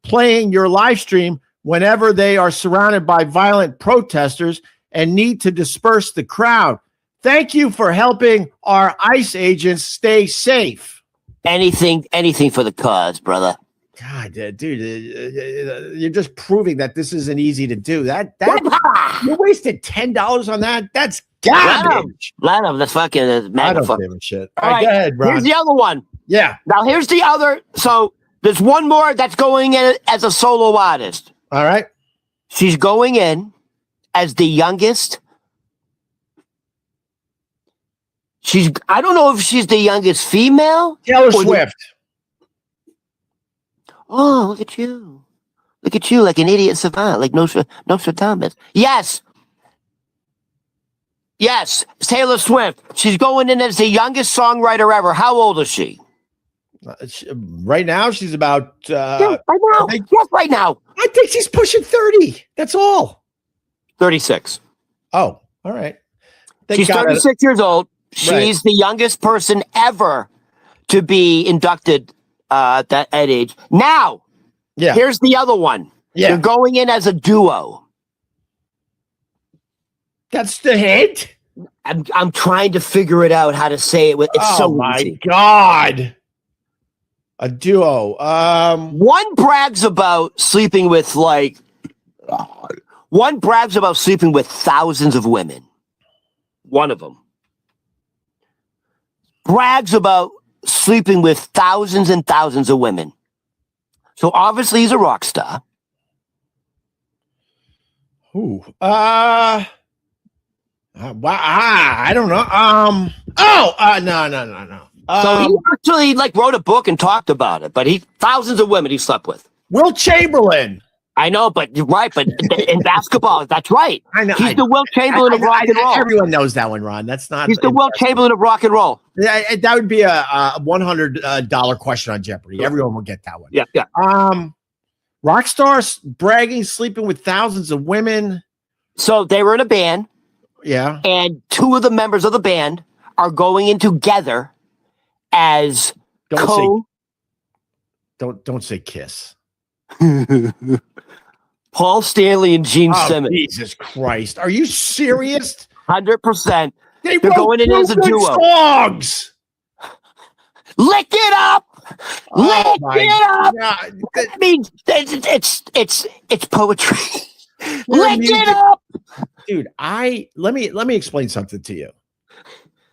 playing your live stream whenever they are surrounded by violent protesters and need to disperse the crowd. Thank you for helping our ICE agents stay safe. Anything for the cause, brother. God, dude, you're just proving that this isn't easy to do. That you wasted $10 on that. That's garbage. Lot of that's fucking. I don't give a shit. All right, go ahead, Ron. Here's the other one. Yeah. Now here's the other. So there's one more that's going in as a solo artist. All right. She's going in as the youngest. I don't know if she's the youngest female. Taylor Swift. Oh, look at you. Look at you like an idiot savant, like Nostradamus. Yes. Yes, Taylor Swift. She's going in as the youngest songwriter ever. How old is she? Right now, she's about... right now. Right now. I think she's pushing 30. That's all. 36. Oh, all right. She's 36 years old. She's the youngest person ever to be inducted at that age. Now, here's the other one. Yeah. They're going in as a duo. That's the hint? I'm trying to figure it out how to say it. It's so easy. God. A duo. One brags about sleeping with thousands of women. One of them brags about sleeping with thousands and thousands of women. So obviously he's a rock star. Ooh. I don't know. No. So he actually wrote a book and talked about it, but thousands of women he slept with. Will Chamberlain. I know, but in basketball, that's right. I know. He's the Will Chamberlain of rock and roll. Everyone knows that one, Ron. That's not. He's the Will Chamberlain of rock and roll. That would be a $100 question on Jeopardy. Everyone will get that one. Yeah. Rock stars bragging, sleeping with thousands of women. So they were in a band. Yeah. And 2 of the members of the band are going in together as don't say Kiss. Paul Stanley and Gene Simmons. Jesus Christ. Are you serious? 100%. They're going in as a duo. Songs. Lick it up. Lick it up. God. I mean, it's poetry. Lick it up. Dude, let me explain something to you.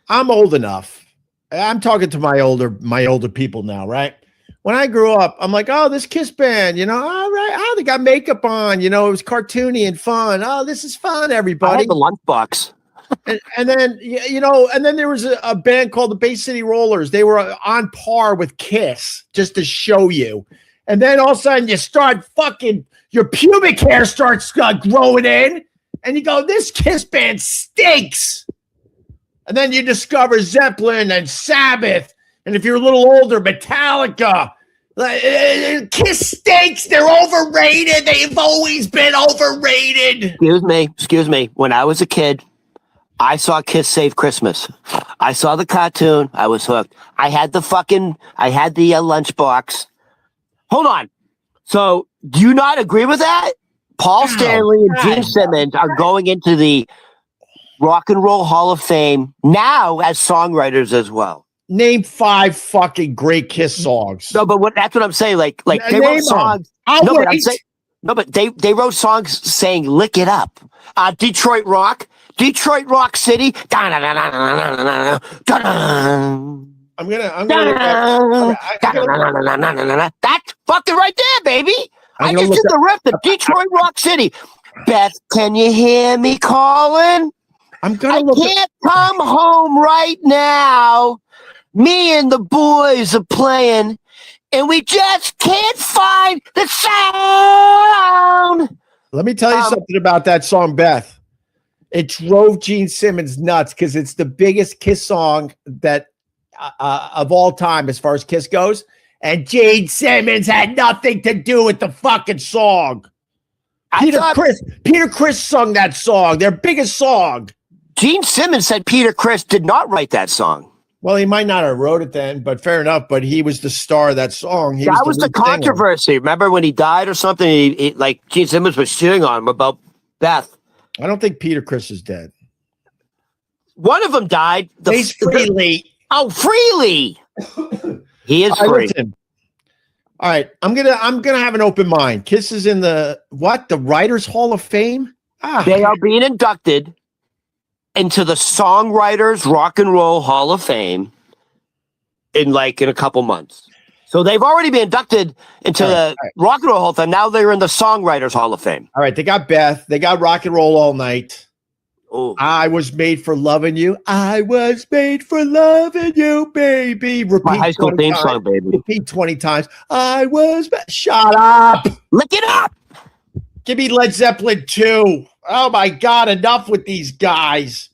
I'm old enough. I'm talking to my older people now, right? When I grew up, I'm like, oh, this Kiss band, all right. Oh, they got makeup on, it was cartoony and fun. Oh, this is fun, everybody. I had the lunchbox. and then, and then there was a band called the Bay City Rollers. They were on par with Kiss, just to show you. And then all of a sudden you start your pubic hair starts growing in, and you go, this Kiss band stinks. And then you discover Zeppelin and Sabbath. And if you're a little older, Metallica. Kiss stinks. They're overrated. They've always been overrated. Excuse me. When I was a kid, I saw Kiss Save Christmas. I saw the cartoon. I was hooked. I had the lunchbox. Hold on. So, do you not agree with that? Paul Stanley and Gene Simmons are going into the Rock and Roll Hall of Fame now as songwriters as well. Name 5 fucking great Kiss songs. No, but that's what I'm saying. Like they wrote songs. But they wrote songs saying "Lick It Up." Detroit Rock City. I'm gonna. That's fucking right there, baby. I just did the riff. The Detroit Rock City. Beth, can you hear me calling? I can't come home right now. Me and the boys are playing, and we just can't find the sound. Let me tell you something about that song, Beth. It drove Gene Simmons nuts because it's the biggest Kiss song that of all time as far as Kiss goes, and Gene Simmons had nothing to do with the fucking song. Peter Criss sung that song, their biggest song. Gene Simmons said Peter Criss did not write that song. Well, he might not have wrote it then, but fair enough. But he was the star of that song. That was the controversy. Remember when he died or something? Gene Simmons was shitting on him about Beth. I don't think Peter Criss is dead. One of them died. Freely. Freely. He is free. Listen. All right, I'm gonna have an open mind. Kiss is in the Writers Hall of Fame. They are being inducted into the Songwriters Rock and Roll Hall of Fame in a couple months. So they've already been inducted into the Rock and Roll Hall of Fame. Now they're in the Songwriters Hall of Fame. All right, they got Beth. They got Rock and Roll All Night. Ooh. I was made for loving you. I was made for loving you, baby. Repeat my high school theme song, baby. Repeat 20 times. Shut up. Lick it up. Give me Led Zeppelin 2. Oh my God, enough with these guys.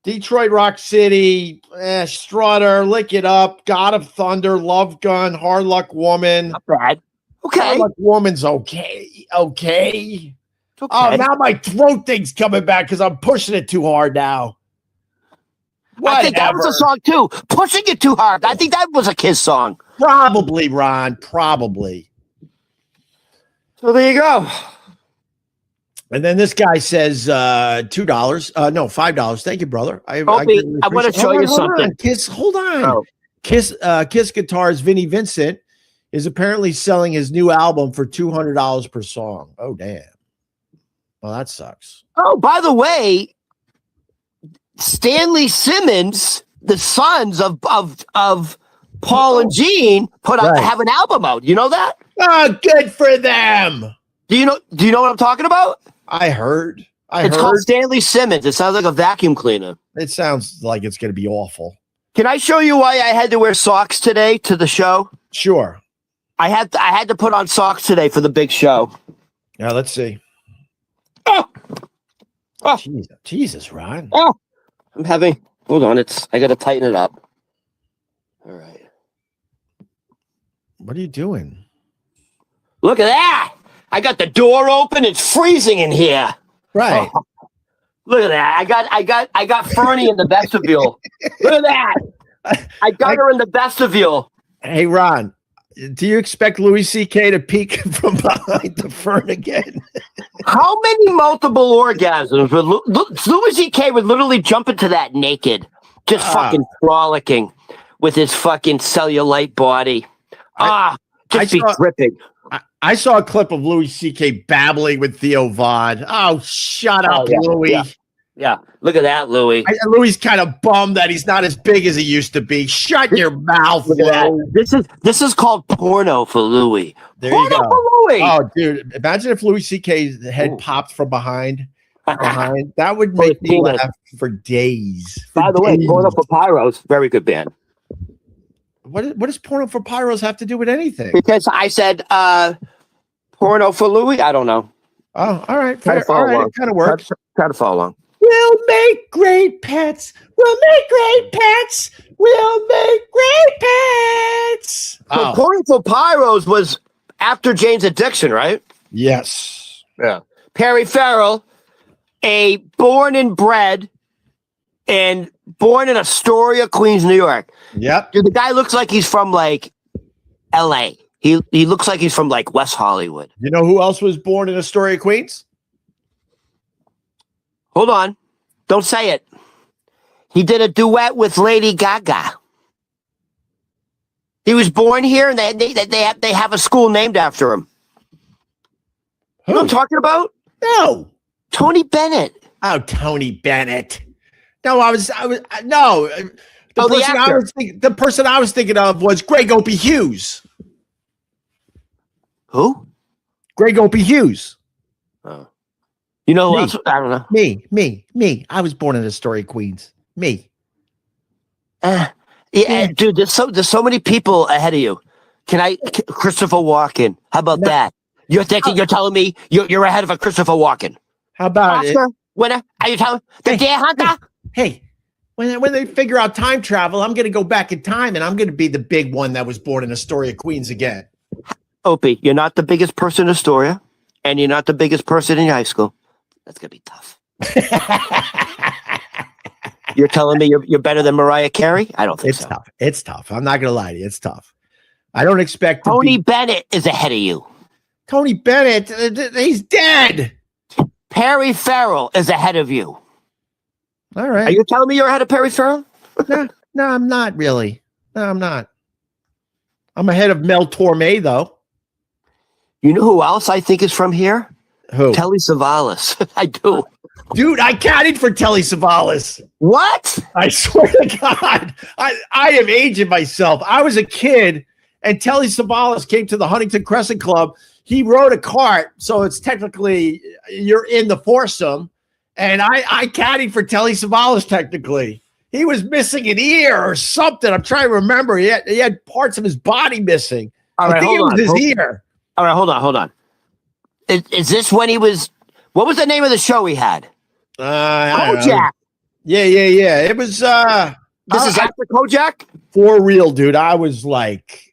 Detroit Rock City, Strutter, Lick It Up, God of Thunder, Love Gun, Hard Luck Woman. Not bad. Okay. Hard Luck Woman's okay. Okay. Oh, now my throat thing's coming back because I'm pushing it too hard now. I think that was a song too. Pushing it too hard. I think that was a Kiss song. Probably, Ron. Probably. So there you go. And then this guy says $2. No, $5. Thank you, brother. I want to show you something. Hold on. Oh. Kiss Guitars Vinnie Vincent is apparently selling his new album for $200 per song. Oh, damn. Well, that sucks. Oh, by the way, Stanley Simmons, the sons of Paul and Gene, have an album out. You know that? Oh, good for them. Do you know what I'm talking about? I heard. It's called Stanley Simmons. It sounds like a vacuum cleaner. It sounds like it's going to be awful. Can I show you why I had to wear socks today to the show? Sure. I had to put on socks today for the big show. Now let's see. Oh, Jesus, Ron. Oh, hold on. I got to tighten it up. All right. What are you doing? Look at that. I got the door open. It's freezing in here. Right. Oh, look at that. I got Fernie in the vestibule. Look at that. I got her in the vestibule. Hey, Ron, do you expect Louis C.K. to peek from behind the fern again? How many multiple orgasms would Louis C.K. would literally jump into that naked, just fucking frolicking with his fucking cellulite body. Dripping. I saw a clip of Louis C.K. babbling with Theo Von. Oh, shut up, Louis. Yeah, look at that, Louis. Louis kind of bummed that he's not as big as he used to be. Shut your mouth, Louis. This is called porno for Louis. There porno you go. For Louis. Oh, dude, imagine if Louis C.K.'s head popped from behind. That would make me laugh for days. By the way, Porno for Pyros, very good band. What does Porno for Pyros have to do with anything? Because I said porno for Louis. I don't know. Oh, all right. Fair. All right. It kind of works. Try to follow along. Woo! We'll make great pets. We'll make great pets. We'll make great pets. So Corey Pyros was after Jane's Addiction, right? Yes. Yeah. Perry Farrell, a born and bred and born in Astoria, Queens, New York. Yep. Dude, the guy looks like he's from like LA. He looks like he's from like West Hollywood. You know who else was born in Astoria, Queens? Hold on. Don't say it. He did a duet with Lady Gaga. He was born here, and they have a school named after him. You know what I'm talking about? No. Tony Bennett. Oh, Tony Bennett. No, no. The person I was thinking of was Greg Opie Hughes. Who? Greg Opie Hughes. Oh. You know who else? I don't know. Me. I was born in Astoria, Queens. Me. Yeah, dude. There's so many people ahead of you. Christopher Walken? How about that? You're telling me you're ahead of a Christopher Walken? How about Oscar winner? Are you telling the Deer Hunter? Hey, when they figure out time travel, I'm going to go back in time, and I'm going to be the big one that was born in Astoria, Queens again. Opie, you're not the biggest person in Astoria, and you're not the biggest person in high school. That's going to be tough. You're telling me you're better than Mariah Carey? I don't think so. Tough. It's tough. I'm not going to lie to you. It's tough. I don't expect Tony Bennett is ahead of you. Tony Bennett, he's dead. Perry Farrell is ahead of you. All right. Are you telling me you're ahead of Perry Farrell? No, I'm not really. No, I'm not. I'm ahead of Mel Torme, though. You know who else I think is from here? Who? Telly Savalas. I do. Dude, I caddied for Telly Savalas. What? I swear to God. I am aging myself. I was a kid, and Telly Savalas came to the Huntington Crescent Club. He rode a cart, so it's technically you're in the foursome. And I caddied for Telly Savalas, technically. He was missing an ear or something. I'm trying to remember. He had parts of his body missing. All right, I think it was his ear. All right, hold on. Is this when he was... What was the name of the show he had? Kojak. Yeah. It was... This is after Kojak? For real, dude. I was like...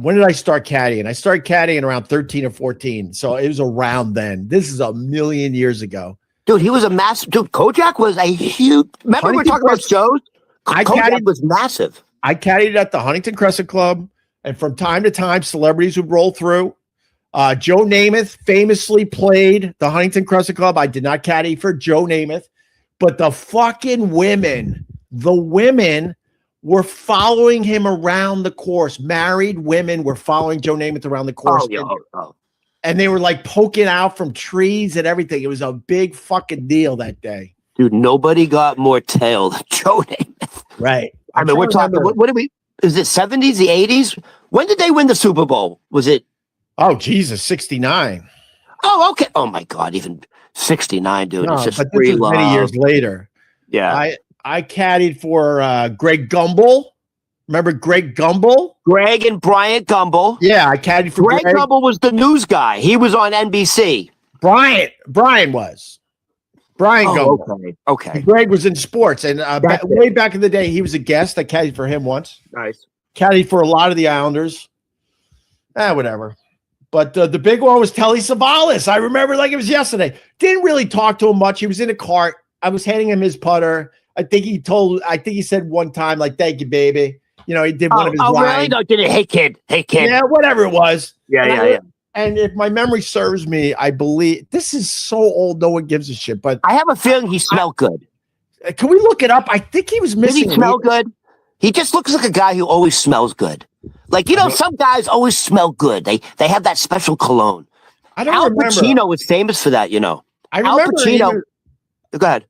When did I start caddying? I started caddying around 13 or 14. So it was around then. This is a million years ago. Dude, he was a massive... Dude, Kojak was a huge... Remember we were talking about shows? Kojak was massive. I caddied at the Huntington Crescent Club. And from time to time, celebrities would roll through. Joe Namath famously played the Huntington Crescent Club. I did not caddy for Joe Namath. But the fucking women were following him around the course. Married women were following Joe Namath around the course. And they were like poking out from trees and everything. It was a big fucking deal that day. Dude, nobody got more tail than Joe Namath. Right. I mean, we're talking, what did we, is it 70s, the 80s? When did they win the Super Bowl? Was it? Oh, Jesus, 69. Oh, okay. Oh, my God. Even 69, dude. No, it's just but this is many years later. Yeah. I caddied for Greg Gumbel. Remember Greg Gumbel? Greg and Bryant Gumbel. Yeah, I caddied for Greg Gumbel was the news guy. He was on NBC. Brian was. Brian Gumbel. Okay. Greg was in sports. And way back in the day, he was a guest. I caddied for him once. Nice. Caddied for a lot of the Islanders. Whatever. But the big one was Telly Savalas. I remember like it was yesterday. Didn't really talk to him much. He was in a cart. I was handing him his putter. I think he said one time, like, thank you, baby. You know, he did one of his lines. Oh, really? No, did it? Hey, kid. Yeah, whatever it was. Yeah. And if my memory serves me, I believe this is so old, no one gives a shit. But I have a feeling he smelled good. Can we look it up? I think he was missing. Did he smell good? He just looks like a guy who always smells good. Like, you know, some guys always smell good. They have that special cologne. I don't Al remember. Pacino is famous for that, you know. I remember Al Pacino. Go ahead.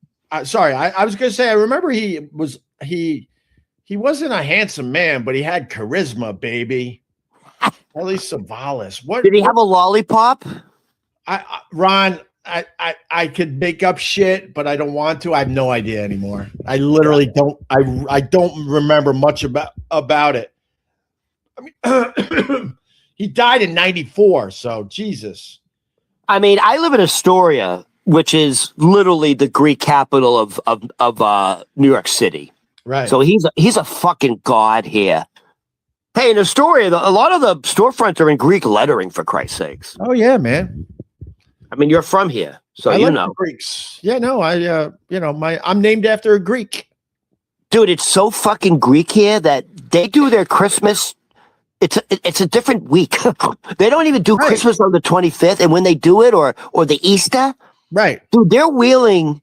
Sorry, I was going to say, I remember he wasn't a handsome man, but he had charisma, baby. Telly Savalas. What did he have a lollipop? Ron, I could make up shit, but I don't want to. I have no idea anymore. I literally don't. I don't remember much about it. I mean, he died in 94, so Jesus. I mean, I live in Astoria, which is literally the Greek capital of New York City. Right. So he's a fucking god here. Hey, in Astoria, a lot of the storefronts are in Greek lettering, for Christ's sakes. Oh yeah, man. I mean, you're from here, so I you like know. the Greeks. Yeah, no, I'm named after a Greek. Dude, it's so fucking Greek here that they do their Christmas. It's a different week. They don't even do Christmas on the 25th, and when they do it, or the Easter, right? Dude, they're wheeling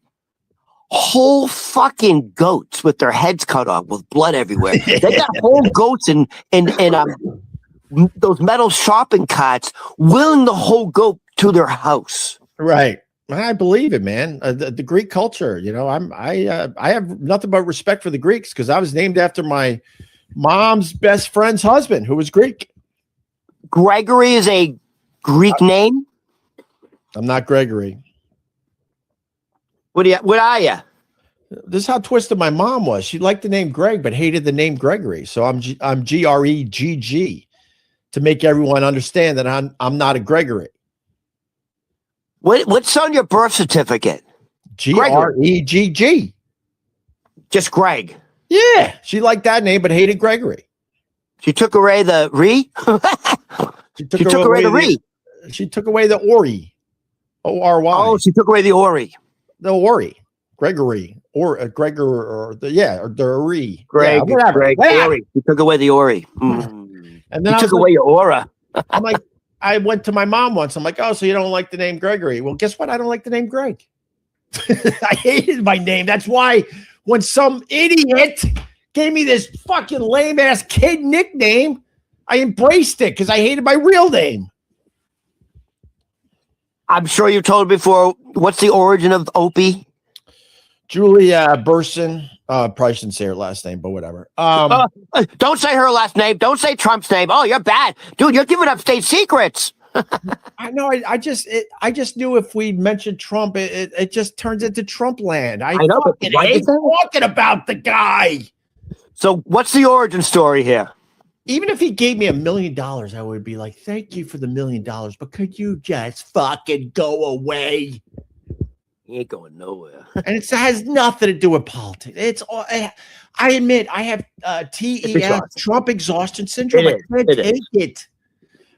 whole fucking goats with their heads cut off with blood everywhere. They got whole goats in those metal shopping carts, wheeling the whole goat to their house. Right. I believe it, man. The Greek culture, you know, I have nothing but respect for the Greeks because I was named after my mom's best friend's husband, who was Greek. Gregory is a Greek name. I'm not Gregory. What are you? This is how twisted my mom was. She liked the name Greg, but hated the name Gregory. So I'm Gregg to make everyone understand that I'm not a Gregory. What's on your birth certificate? Gregg. Just Greg. Yeah, she liked that name, but hated Gregory. She took away the re. She took away the re. She took away the Ori. O-R-Y. Oh, she took away the Ori. The Ori. Gregory. Or Gregor or the Ori. Greg, yeah, whatever. Greg, Ori. She took away the Ori. And then she took away your aura. I'm like, I went to my mom once. I'm like, oh, so you don't like the name Gregory? Well, guess what? I don't like the name Greg. I hated my name. That's why when some idiot gave me this fucking lame ass kid nickname, I embraced it because I hated my real name. I'm sure you told me before. What's the origin of Opie? Julia Burson. Probably shouldn't say her last name, but whatever. Don't say her last name. Don't say Trump's name. Oh, you're bad, dude. You're giving up state secrets. I know. I just knew if we mentioned Trump, it just turns into Trump land. I know. Fucking hate talking about the guy. So, what's the origin story here? Even if he gave me $1 million, I would be like, "Thank you for the $1 million, but could you just fucking go away?" He ain't going nowhere. And it has nothing to do with politics. It's all. I admit I have TES, Trump exhaustion syndrome. I can't take it.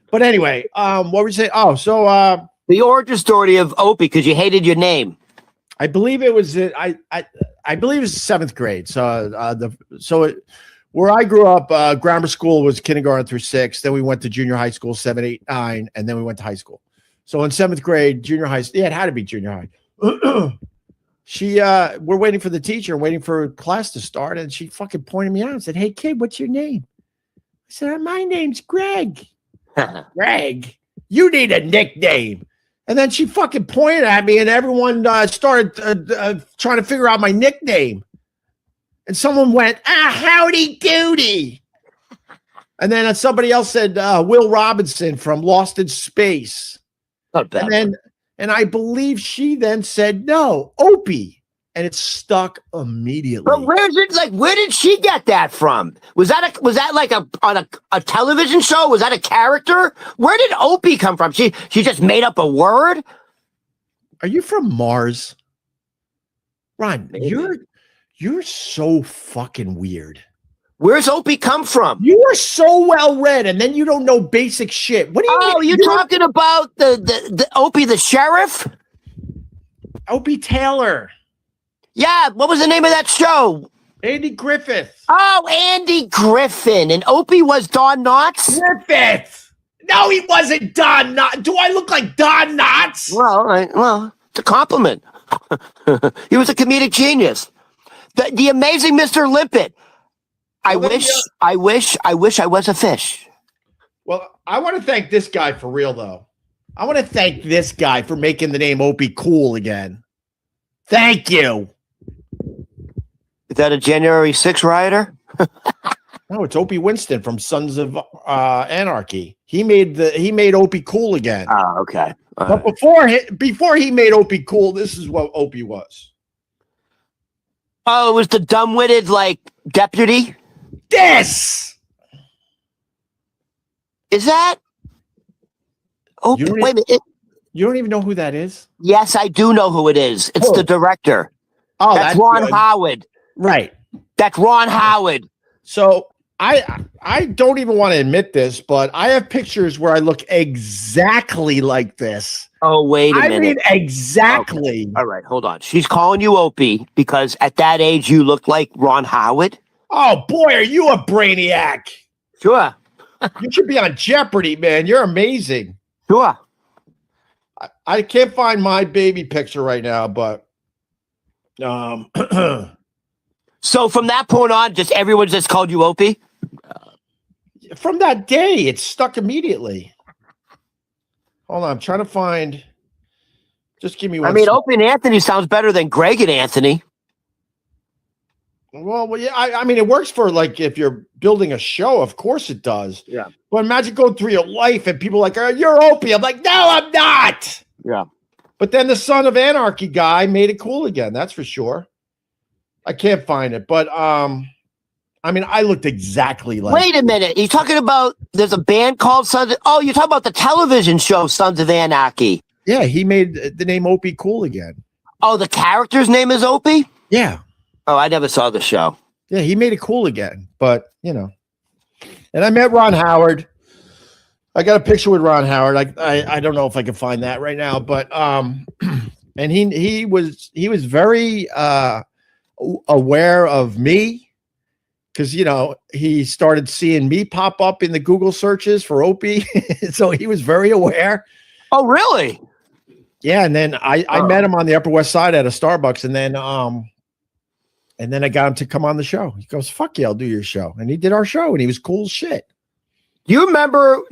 But anyway, what were you saying? Oh, so the origin story of Opie, because you hated your name. I believe it was I believe it was 7th grade. So where I grew up, grammar school was kindergarten through 6th. Then we went to junior high school, 7, 8, 9, and then we went to high school. So in 7th grade, junior high, yeah, it had to be junior high. We're waiting for the teacher, waiting for class to start, and she fucking pointed me out and said, "Hey kid, what's your name?" I said, "My name's Greg." Greg, you need a nickname. And then she fucking pointed at me, and everyone started trying to figure out my nickname. And someone went, "Howdy doody." And then somebody else said, Will Robinson from Lost in Space. Not bad. And I believe she then said, "No, Opie." And it stuck immediately. But where did she get that from? Was that like on a television show? Was that a character? Where did Opie come from? She just made up a word? Are you from Mars? Ron, Maybe. you're so fucking weird. Where's Opie come from? You are so well read, and then you don't know basic shit. What do you mean? Oh, you're talking about the Opie the sheriff? Opie Taylor. Yeah, what was the name of that show? Andy Griffith. Oh, Andy Griffin. And Opie was Don Knotts? Griffith. No, he wasn't Don Knotts. Do I look like Don Knotts? Well, it's a compliment. He was a comedic genius. The amazing Mr. Limpet. I wish I was a fish. Well, I want to thank this guy for real, though. I want to thank this guy for making the name Opie cool again. Thank you. Is that a January 6th rioter? No, it's Opie Winston from Sons of Anarchy. He made Opie cool again. Oh, okay. But before he made Opie cool, this is what Opie was. Oh, it was the dumb-witted, deputy? This! Is that? Oh, wait a minute. You don't even know who that is? Yes, I do know who it is. It's the director. Oh, that's Ron good. Howard. Right. That's Ron Howard. So I don't even want to admit this, but I have pictures where I look exactly like this. Oh, wait a minute. I mean, exactly. Okay. All right, hold on. She's calling you Opie because at that age you look like Ron Howard. Oh boy, are you a brainiac? Sure. You should be on Jeopardy, man. You're amazing. Sure. I can't find my baby picture right now, but so from that point on, just everyone just called you Opie? From that day, it stuck immediately. Hold on, I'm trying to find. Just give me one. I mean, Opie and Anthony sounds better than Greg and Anthony. Well, yeah. I mean, it works for like if you're building a show. Of course, it does. Yeah. But imagine going through your life and people like, oh, "You're Opie." I'm like, "No, I'm not." Yeah. But then the Son of Anarchy guy made it cool again. That's for sure. I can't find it, but I mean, I looked exactly like. Wait a minute. You're talking about there's a band called Sons. Oh, you're talking about the television show Sons of Anarchy. Yeah, he made the name Opie cool again. Oh, the character's name is Opie? Yeah. Oh, I never saw the show. Yeah, he made it cool again, but you know. And I met Ron Howard. I got a picture with Ron Howard. I don't know if I can find that right now, but and he was very aware of me because you know he started seeing me pop up in the Google searches for Opie, so he was very aware. Oh, really? Yeah, and then I met him on the Upper West Side at a Starbucks, and then I got him to come on the show. He goes, "Fuck yeah, I'll do your show," and he did our show, and he was cool as shit. Do you remember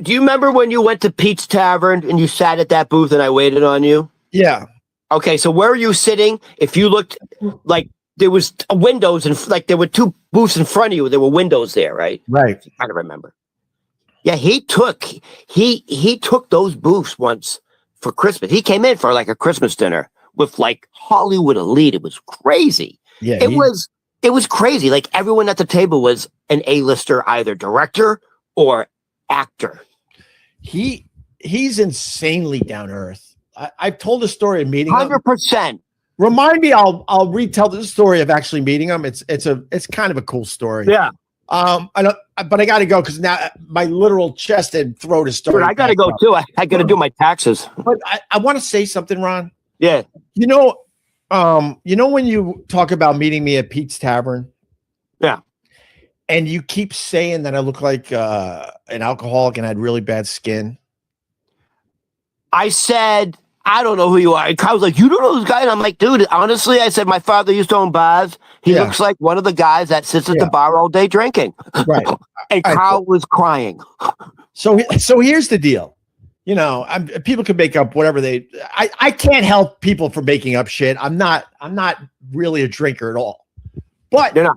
when you went to Pete's Tavern and you sat at that booth and I waited on you? Yeah. Okay, so where were you sitting? If you looked, like there was windows and like there were two booths in front of you. There were windows there, right? Right. I don't remember. Yeah, he took those booths once for Christmas. He came in for like a Christmas dinner with like Hollywood elite. It was crazy. Yeah, it was crazy. Like everyone at the table was an A-lister, either director or actor. He's insanely down to earth. I've told the story of meeting 100%. him. Remind me, I'll retell the story of actually meeting him. It's kind of a cool story. Yeah. But I got to go because now my literal chest and throat is starting. Dude, I got to go too. I got to do my taxes. But I want to say something, Ron. Yeah. You know when you talk about meeting me at Pete's Tavern. Yeah. And you keep saying that I look like an alcoholic and I had really bad skin. I said, I don't know who you are. And Kyle was like, you don't know this guy? And I'm like, dude, honestly, I said, my father used to own bars. He looks like one of the guys that sits at the bar all day drinking. Right. And Kyle was crying. So here's the deal. You know, people can make up whatever I can't help people from making up shit. I'm not really a drinker at all. But You're not.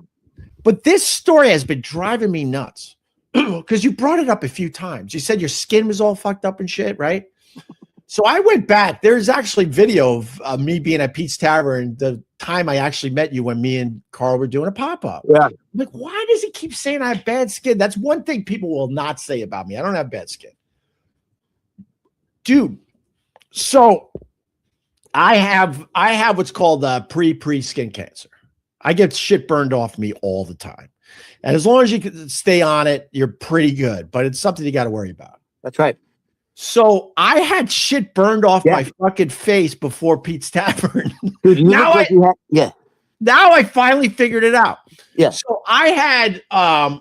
But this story has been driving me nuts because you brought it up a few times. You said your skin was all fucked up and shit, right? So I went back. There's actually video of me being at Pete's Tavern the time I actually met you when me and Carl were doing a pop-up. Yeah. I'm like, why does he keep saying I have bad skin? That's one thing people will not say about me. I don't have bad skin. Dude, so I have what's called pre skin cancer. I get shit burned off me all the time. And as long as you can stay on it, you're pretty good. But it's something you got to worry about. That's right. So I had shit burned off my fucking face before Pete's Tavern. Dude, now I finally figured it out. Yeah. So I had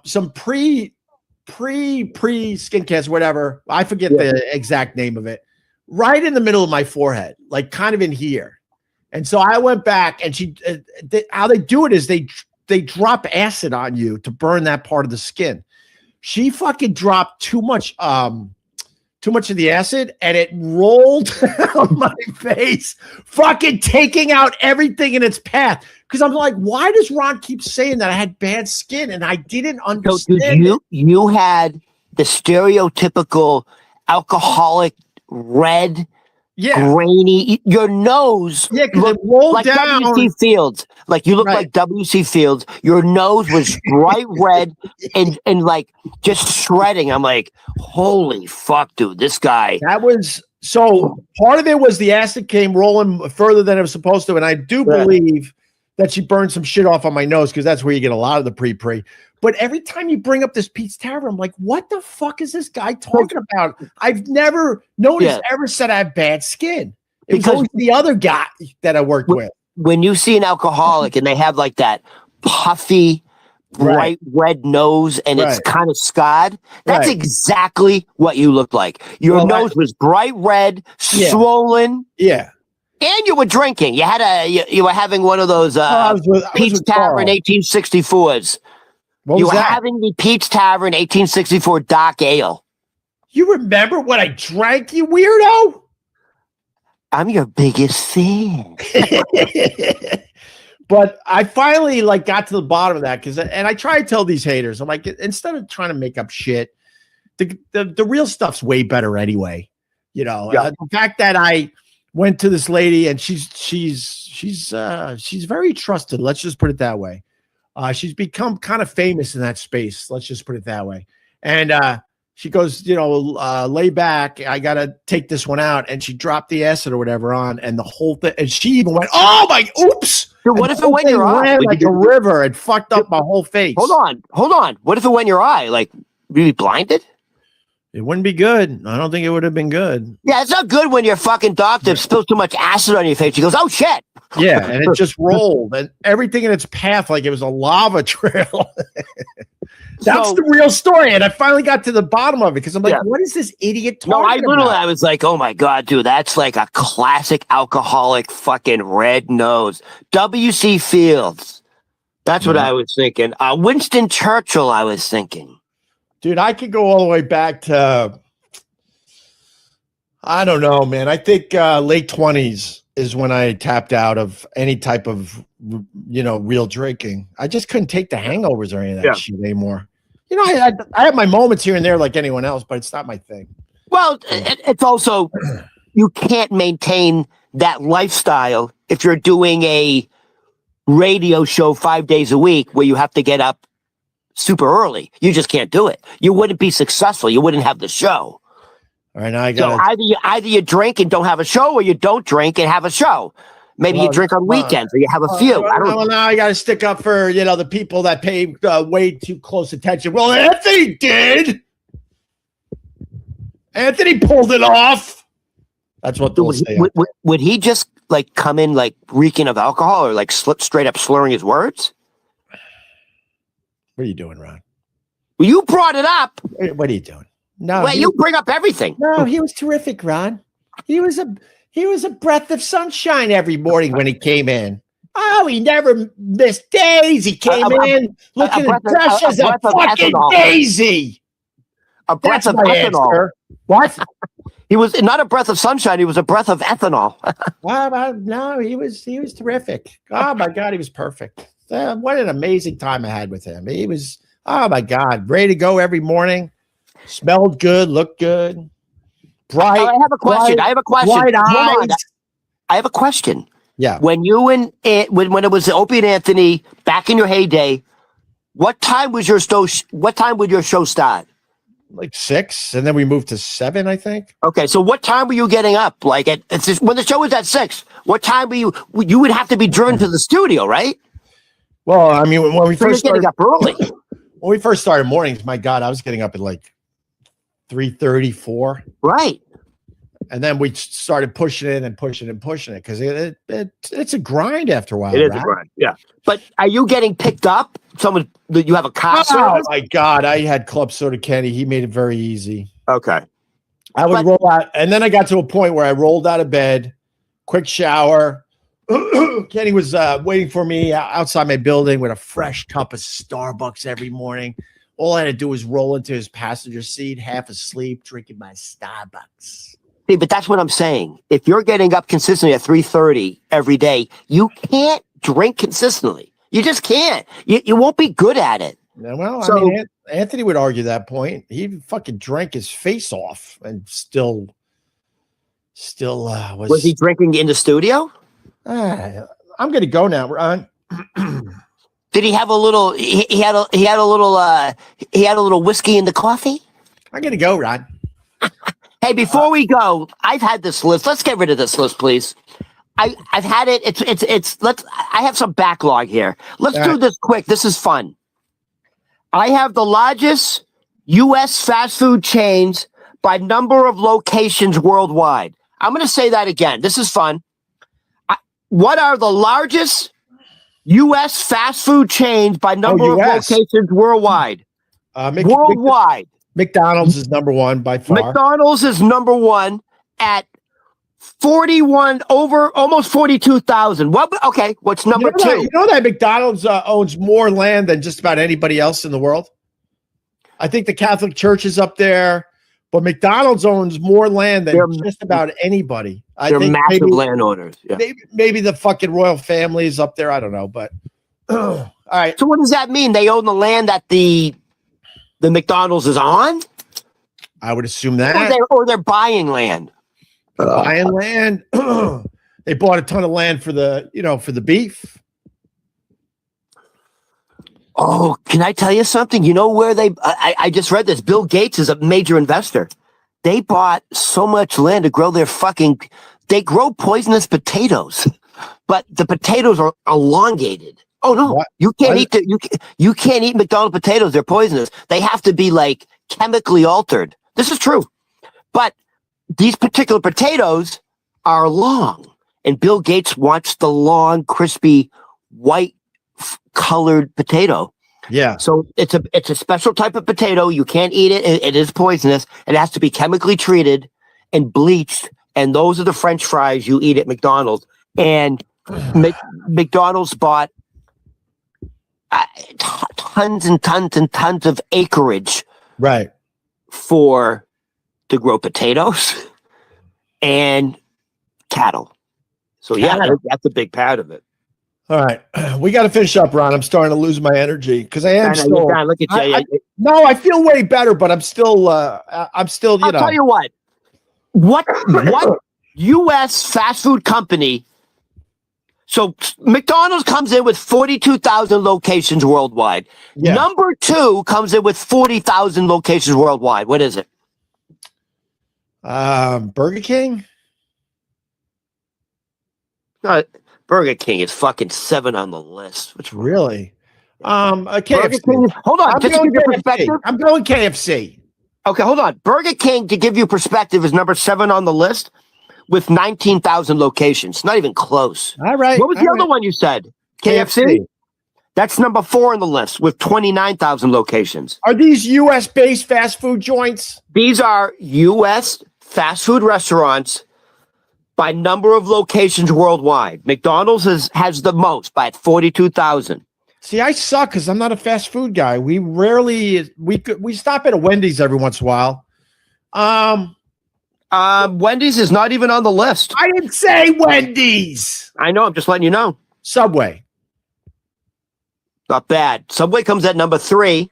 some pre skin cancer, whatever. I forget the exact name of it. Right in the middle of my forehead, like kind of in here. And so I went back, and how they do it is they drop acid on you to burn that part of the skin. She fucking dropped too much of the acid, and it rolled on my face, fucking taking out everything in its path. Because I'm like, why does Ron keep saying that I had bad skin? And I didn't understand. So you had the stereotypical alcoholic red. Yeah, grainy. Your nose, because it rolled like down. W.C. Fields. Like you look like W.C. Fields. Your nose was bright red and like just shredding. I'm like, holy fuck, dude, this guy. That was So part of it was the acid came rolling further than it was supposed to, and I do believe that she burned some shit off on my nose because that's where you get a lot of the pre. But every time you bring up this Pete's Tavern, I'm like, what the fuck is this guy talking about? I've never noticed ever said I have bad skin. It was always the other guy that I worked with. When you see an alcoholic and they have like that puffy, bright red nose and it's kind of scarred, that's exactly what you look like. Your nose was bright red, swollen. Yeah. And you were drinking. You were having one of those Pete's Tavern 1864s. You were having the Pete's Tavern 1864 dark ale. You remember what I drank, you weirdo? I'm your biggest fan. But I finally got to the bottom of that and I try to tell these haters, I'm like, instead of trying to make up shit, the real stuff's way better anyway. The fact that I went to this lady and she's very trusted. Let's just put it that way. She's become kind of famous in that space. Let's just put it that way. And she goes, lay back. I got to take this one out. And she dropped the acid or whatever on and the whole thing. And she even went, oh my, oops. Dude, what if it went your eye? Like a river and fucked up my whole face. Hold on. What if it went your eye? Like, really blinded? It wouldn't be good. I don't think it would have been good. Yeah, it's not good when your fucking doctor spills too much acid on your face. He goes, oh, shit. Yeah, and it just rolled. And everything in its path, like it was a lava trail. That's the real story. And I finally got to the bottom of it because I'm like, what is this idiot talking about? I was like, oh, my God, dude, that's like a classic alcoholic fucking red nose. W.C. Fields. That's what I was thinking. Winston Churchill, I was thinking. Dude, I could go all the way back to, I don't know, man. I think late 20s is when I tapped out of any type of, real drinking. I just couldn't take the hangovers or any of that shit anymore. I have my moments here and there like anyone else, but it's not my thing. Well, it's also, you can't maintain that lifestyle if you're doing a radio show 5 days a week where you have to get up super early. You just can't do it. You wouldn't be successful. You wouldn't have the show. All right, now I got. So either you drink and don't have a show, or you don't drink and have a show. Maybe you drink on weekends, or you have a few. I don't know. Now I got to stick up for the people that pay way too close attention. Well, Anthony did. Anthony pulled it off. That's what they'll say. Would he just come in reeking of alcohol, or straight up slurring his words? What are you doing, Ron? Well, you brought it up. What are you doing? No, well, you bring up everything. No, he was terrific, Ron. He was a breath of sunshine every morning when he came in. Oh, he never missed days. He came in looking fresh as a fucking daisy. A breath of ethanol. Answer. What? He was not a breath of sunshine. He was a breath of ethanol. No, he was terrific. Oh my God, he was perfect. What an amazing time I had with him. He was, oh my God, ready to go every morning. Smelled good, looked good. Bright. I have a question. Bright eyes. I have a question. Yeah. When when it was Opie and Anthony back in your heyday, what time would your show start? Like 6, and then we moved to 7, I think. Okay, so what time were you getting up? When the show was at 6, what time were you would have to be driven to the studio, right? Well, I mean, when we first started up early. When we first started mornings, my God, I was getting up at 3:34. Right. And then we started pushing it because it's a grind after a while. It is a grind, yeah. But are you getting picked up? You have a car service? Oh my God, I had Club Soda Kenny. He made it very easy. Okay. I would roll out, and then I got to a point where I rolled out of bed, quick shower. Kenny was waiting for me outside my building with a fresh cup of Starbucks every morning. All I had to do was roll into his passenger seat, half asleep, drinking my Starbucks. See, but that's what I'm saying. If you're getting up consistently at 3:30 every day, you can't drink consistently. You just can't. You won't be good at it. Yeah, well, I mean, Anthony would argue that point. He fucking drank his face off and still was. Was he drinking in the studio? I'm gonna go now, Ron. Did he have a little? He had a little whiskey in the coffee. I'm gonna go, Ron. Hey, before we go, I've had this list. Let's get rid of this list, please. I've had it. I have some backlog here. Let's do this quick. This is fun. I have the largest U.S. fast food chains by number of locations worldwide. I'm going to say that again. This is fun. What are the largest U.S. fast food chains by number of locations worldwide? Worldwide. McDonald's is number one by far. McDonald's is number one at 41, over almost 42,000. Okay, what's number two? You know that McDonald's owns more land than just about anybody else in the world? I think the Catholic Church is up there, but McDonald's owns more land than just about anybody. They're massive landowners. Yeah. Maybe the fucking royal family is up there. I don't know, but all right. So what does that mean? They own the land that the McDonald's is on? I would assume that. Or they're buying land. Buying land. They bought a ton of land for the beef. Oh, can I tell you something? You know where I just read this. Bill Gates is a major investor. They bought so much land to grow they grow poisonous potatoes, but the potatoes are elongated. Oh no, what? You can't eat McDonald's potatoes. They're poisonous. They have to be like chemically altered. This is true. But these particular potatoes are long, and Bill Gates wants the long, crispy, white colored potato. Yeah. So it's a special type of potato. You can't eat it. It is poisonous. It has to be chemically treated and bleached. And those are the French fries you eat at McDonald's. And McDonald's bought tons and tons and tons of acreage, right, to grow potatoes and cattle. So that's a big part of it. All right, we got to finish up, Ron. I'm starting to lose my energy because I am still. Look at you. No, I feel way better, but I'm still. I'll tell you what. What U.S. fast food company? So McDonald's comes in with 42,000 locations worldwide. Yeah. Number two comes in with 40,000 locations worldwide. What is it? Burger King. Burger King is fucking 7 on the list. What's really? KFC. King, hold on, just to give you perspective. I'm going KFC. Okay, hold on. Burger King, to give you perspective, is number 7 on the list with 19,000 locations. Not even close. All right. What was the other one you said? KFC? That's number 4 on the list with 29,000 locations. Are these U.S. based fast food joints? These are U.S. fast food restaurants by number of locations worldwide. McDonald's has the most by 42,000. See, I suck because I'm not a fast food guy. We rarely we stop at a Wendy's every once in a while. Wendy's is not even on the list. I didn't say Wendy's. I know. I'm just letting you know. Subway. Not bad. Subway comes at number 3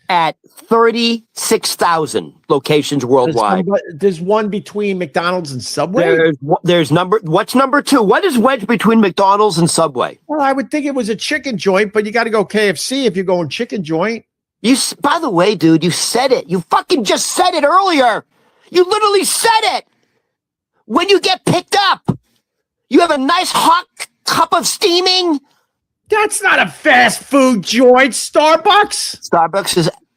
at 36,000 locations worldwide. There's one between McDonald's and Subway? What's number 2? What is wedged between McDonald's and Subway? Well, I would think it was a chicken joint, but you got to go KFC if you're going chicken joint. By the way, dude, you said it. You fucking just said it earlier. You literally said it. When you get picked up, you have a nice hot cup of steaming. That's not a fast food joint. Starbucks.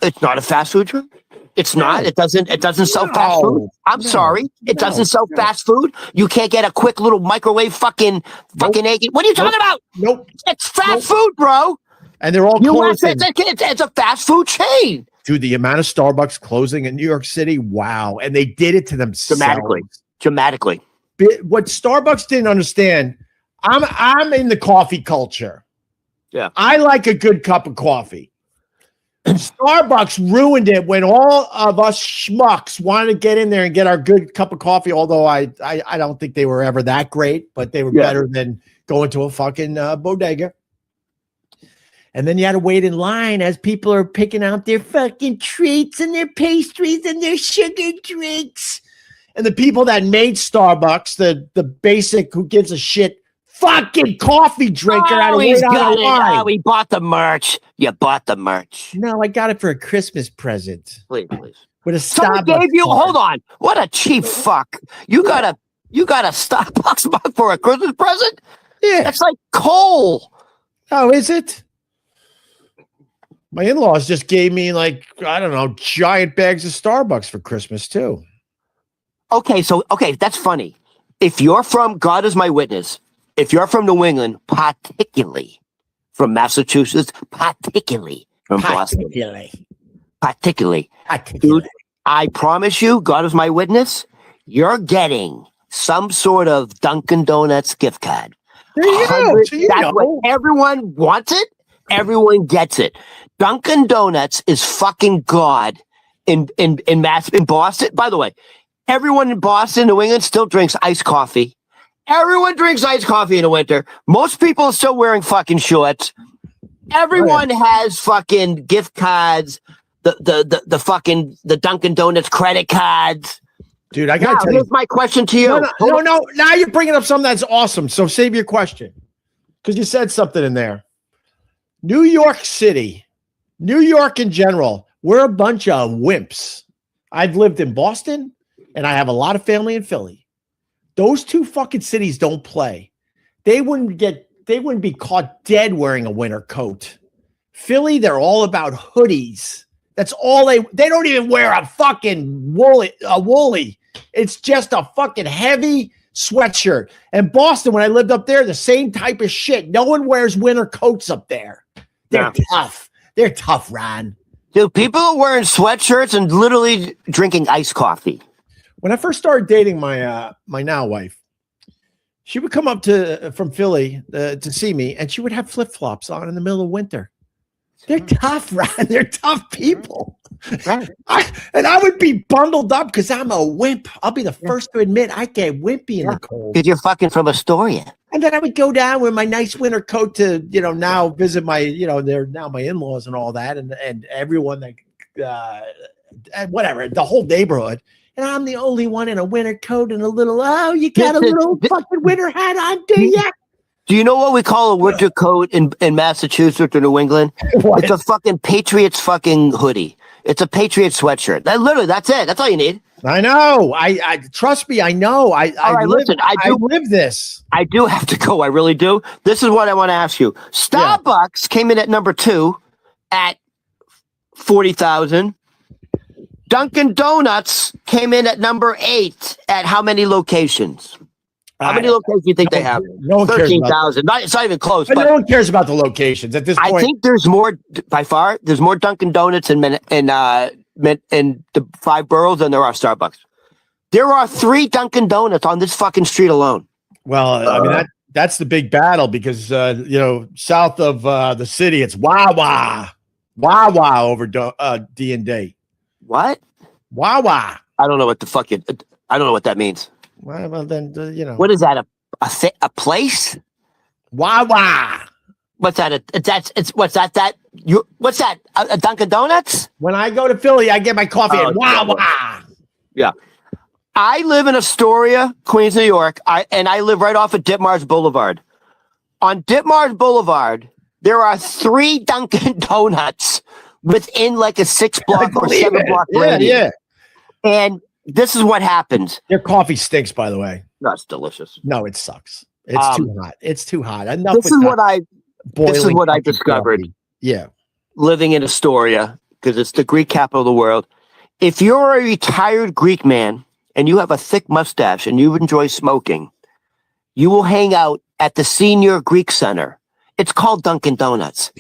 It's not a fast food joint. It's not. It doesn't sell fast food. I'm sorry. It doesn't sell fast food. You can't get a quick little microwave fucking egg. What are you talking about? Nope. It's fast food, bro. And they're all closing. It's a fast food chain. Dude, the amount of Starbucks closing in New York City, wow. And they did it to themselves. Dramatically. What Starbucks didn't understand, I'm in the coffee culture. Yeah. I like a good cup of coffee. Starbucks ruined it when all of us schmucks wanted to get in there and get our good cup of coffee, although I don't think they were ever that great, but they were better than going to a fucking bodega. And then you had to wait in line as people are picking out their fucking treats and their pastries and their sugar drinks. And the people that made Starbucks, the basic who gives a shit fucking coffee drinker out of line. Oh, we bought the merch. You bought the merch. No, I got it for a Christmas present. Please. with a Someone Starbucks gave you. card. Hold on. What a cheap fuck. You got a Starbucks mug for a Christmas present? Yeah. That's like coal. Oh, is it? My in-laws just gave me like, I don't know, giant bags of Starbucks for Christmas too. Okay, that's funny. If you're from, God is my witness, if you're from New England, particularly from Massachusetts, particularly from Boston, particularly, dude, I promise you, God is my witness, you're getting some sort of Dunkin' Donuts gift card. There you go. So you That's know. what everyone wants it. Everyone gets it. Dunkin' Donuts is fucking God in Boston. By the way, everyone in Boston, New England still drinks iced coffee. Everyone drinks iced coffee in the winter. Most people are still wearing fucking shorts. Everyone has fucking gift cards, the Dunkin' Donuts credit cards. Dude, I gotta tell you. Here's my question to you. No. Now you're bringing up something that's awesome. So save your question, because you said something in there. New York City, New York in general, we're a bunch of wimps. I've lived in Boston, and I have a lot of family in Philly. Those two fucking cities don't play. They wouldn't be caught dead wearing a winter coat. Philly, they're all about hoodies. That's all they don't even wear a fucking woolly. It's just a fucking heavy sweatshirt. And Boston, when I lived up there, the same type of shit. No one wears winter coats up there. They're tough. They're tough, Ron. Dude, people are wearing sweatshirts and literally drinking iced coffee. When I first started dating my now wife, she would come up from Philly to see me, and she would have flip-flops on in the middle of winter. They're tough, Ron. They're tough people. Right. I would be bundled up because I'm a wimp. I'll be the first to admit I get wimpy in the cold. Because you're fucking from Astoria. And then I would go down with my nice winter coat to, now visit my, they're now my in-laws and all that, and everyone and whatever, the whole neighborhood. And I'm the only one in a winter coat and a little, you got a little fucking winter hat on, do you? Do you know what we call a winter coat in Massachusetts or New England? What? It's a fucking Patriots fucking hoodie. It's a Patriots sweatshirt. That's it. That's all you need. I know. I trust me. I know. I live this. I do have to go. I really do. This is what I want to ask you. Starbucks came in at number 2 at 40,000. Dunkin' Donuts came in at number 8 at how many locations? How many locations do you think they have? No one 13,000. It's not even close. But no one cares about the locations at this point. I think there's more, by far, there's more Dunkin' Donuts in the 5 boroughs than there are Starbucks. There are 3 Dunkin' Donuts on this fucking street alone. Well, I mean, that's the big battle because, south of the city, it's Wawa over D&D. What? Wawa. I don't know what the fuck I don't know what that means. Well, then, What is that? A place? Wawa. What's that? What's that? What's that? A Dunkin' Donuts? When I go to Philly, I get my coffee at Wawa. Yeah. I live in Astoria, Queens, New York, and I live right off of Ditmars Boulevard. On Ditmars Boulevard, there are 3 Dunkin' Donuts within like a 6-block or 7-block radius. Yeah. And this is what happens. Their coffee stinks, by the way. That's delicious. No, it sucks. It's too hot. It's too hot. Enough. This is what I discovered. Coffee. Yeah. Living in Astoria, because it's the Greek capital of the world. If you're a retired Greek man and you have a thick mustache and you enjoy smoking, you will hang out at the Senior Greek Center. It's called Dunkin' Donuts.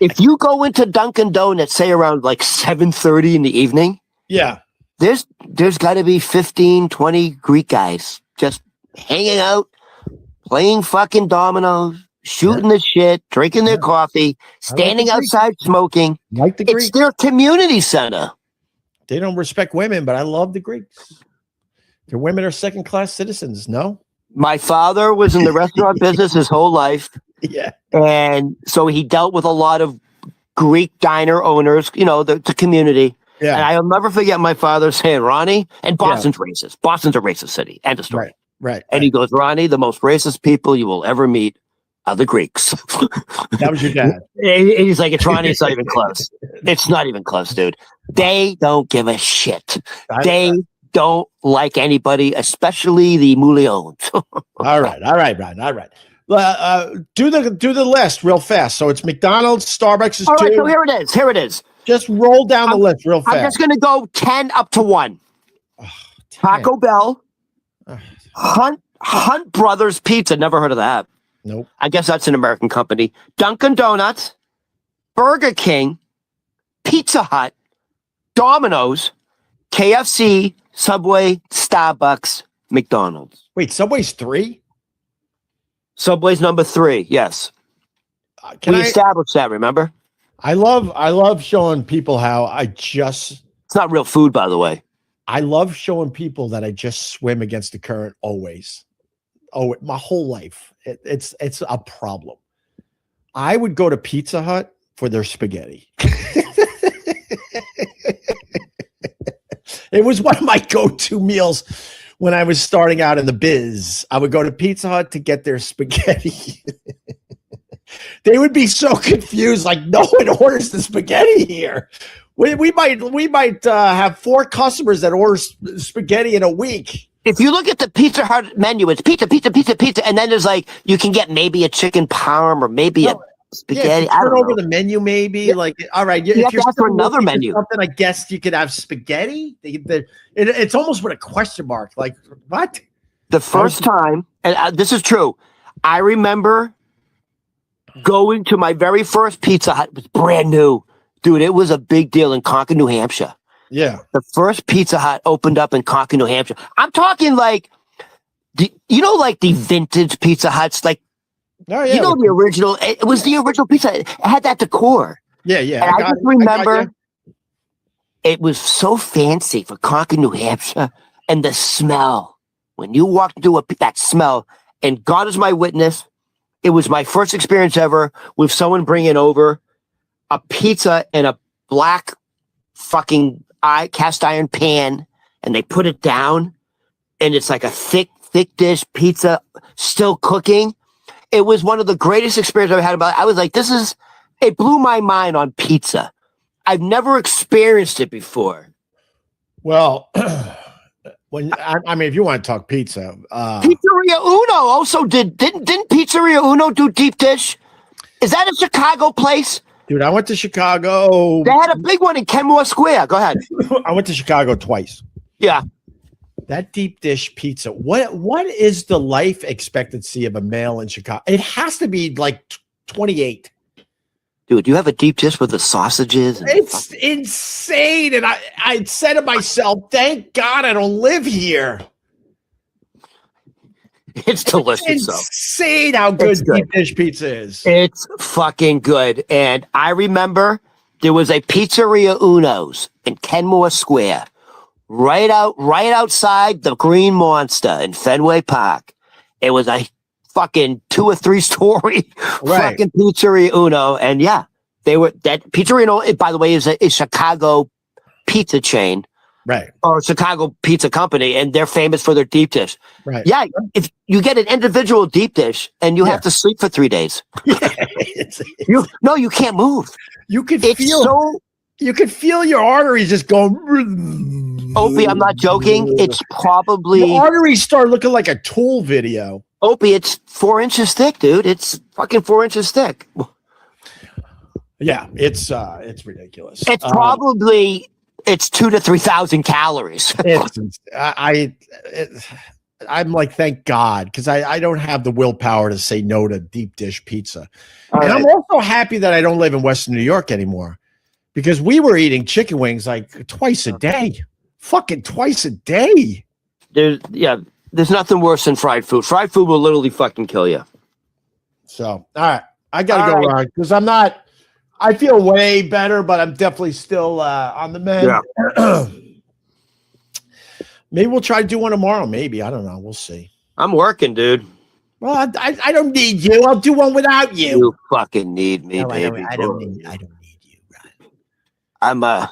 If you go into Dunkin' Donuts, say around like 7:30 in the evening, yeah, there's got to be 15, 20 Greek guys just hanging out, playing fucking dominoes, shooting the shit, drinking their coffee, standing outside smoking. Like the Greeks. It's their community center. They don't respect women, but I love the Greeks. Their women are second-class citizens, no? My father was in the restaurant business his whole life. Yeah. And so he dealt with a lot of Greek diner owners, the community. Yeah. And I'll never forget my father saying, Ronnie, and Boston's racist. Boston's a racist city. End of story. Right. And he goes, Ronnie, the most racist people you will ever meet the Greeks. That was your dad. He's like, it's Ronnie. It's not even close. It's not even close, dude. They don't give a shit. They don't like anybody, especially the Moulions. All right, Brian. All right. Do the list real fast. So it's McDonald's, Starbucks is All 2. right, so here it is. Just roll down the list real fast. I'm just gonna go 10 up to 1. 10. Taco Bell, Hunt Brothers Pizza. Never heard of that. Nope. I guess that's an American company. Dunkin' Donuts, Burger King, Pizza Hut, Domino's, KFC, Subway, Starbucks, McDonald's. Wait, Subway's 3? Subway's number 3. Yes. We established that. Remember? I love showing people how It's not real food, by the way. I love showing people that I just swim against the current always. Oh, my whole life. It's a problem. I would go to Pizza Hut for their spaghetti. It was one of my go-to meals when I was starting out in the biz. I would go to Pizza Hut to get their spaghetti. They would be so confused, like no one orders the spaghetti here. We might have 4 customers that order spaghetti in a week. If you look at the Pizza Hut menu, it's pizza, and then there's like you can get maybe a chicken parm or maybe a spaghetti. Yeah, turn over the menu, maybe like all right. You have to ask for another menu. Something I guess you could have spaghetti. It's almost with a question mark. Like what? The first time, and this is true, I remember going to my very first Pizza Hut. It was brand new, dude. It was a big deal in Concord, New Hampshire. Yeah, the first Pizza Hut opened up in Concord, New Hampshire. I'm talking like, like the vintage Pizza Huts, like. Oh, yeah. The original. It was the original pizza. It had that decor. Yeah. And I just remember it was so fancy for Concord, New Hampshire, and the smell when you walked into that smell. And God is my witness. It was my first experience ever with someone bringing over a pizza in a black fucking cast iron pan, and they put it down, and it's like a thick dish pizza still cooking. It was one of the greatest experiences I've had about it. I was like, it blew my mind on pizza. I've never experienced it before. Well, if you want to talk pizza, Pizzeria Uno also didn't Pizzeria Uno do deep dish? Is that a Chicago place? Dude, I went to Chicago. They had a big one in Kenmore Square. Go ahead. I went to Chicago twice. Yeah. That deep dish pizza. What is the life expectancy of a male in Chicago? It has to be like 28. Dude, you have a deep dish with the sausages. It's insane. And I said to myself, thank God I don't live here. It's delicious. It's insane how good deep dish pizza is. It's fucking good. And I remember there was a Pizzeria Uno's in Kenmore Square. Right outside the Green Monster in Fenway Park. It was a fucking 2 or 3 story fucking Pizzeria Uno. And yeah, that Pizzeria Uno, by the way, is a Chicago pizza chain. Right. Or Chicago pizza company, and they're famous for their deep dish. Right. Yeah, if you get an individual deep dish and you have to sleep for 3 days. You can't move. You could feel your arteries just going. Opie, I'm not joking. It's probably the arteries start looking like a Tool video. Opie, it's 4 inches thick, dude. It's fucking 4 inches thick. Yeah, it's ridiculous. It's probably 2,000 to 3,000 calories. I'm like, thank God, because I don't have the willpower to say no to deep dish pizza. I'm also happy that I don't live in Western New York anymore, because we were eating chicken wings like twice a day. Fucking twice a day. There's nothing worse than fried food. Fried food will literally fucking kill you. So, all right. I got to go because I feel way better, but I'm definitely still on the mend. Yeah. Maybe we'll try to do one tomorrow. Maybe. I don't know. We'll see. I'm working, dude. Well, I don't need you. I'll do one without you. You fucking need me, baby. I don't need you, Ron.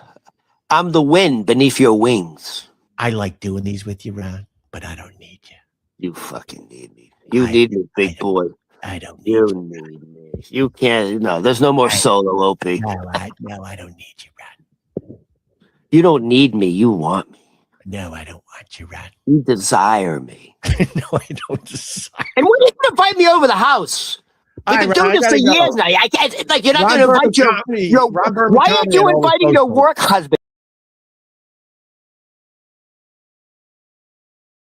I'm the wind beneath your wings. I like doing these with you, Ron, but I don't need you. You fucking need me. You need me, big boy. I don't need You you. need me. You can't. No, there's no more solo, Opie. No, I don't need you, Ron. You don't need me. You want me. No, I don't want you, Ron. You desire me. No, I don't decide. And when are you going to invite me over the house? We've been doing this for years now. I can't, like, you're not going to invite your Why are you inviting your work husband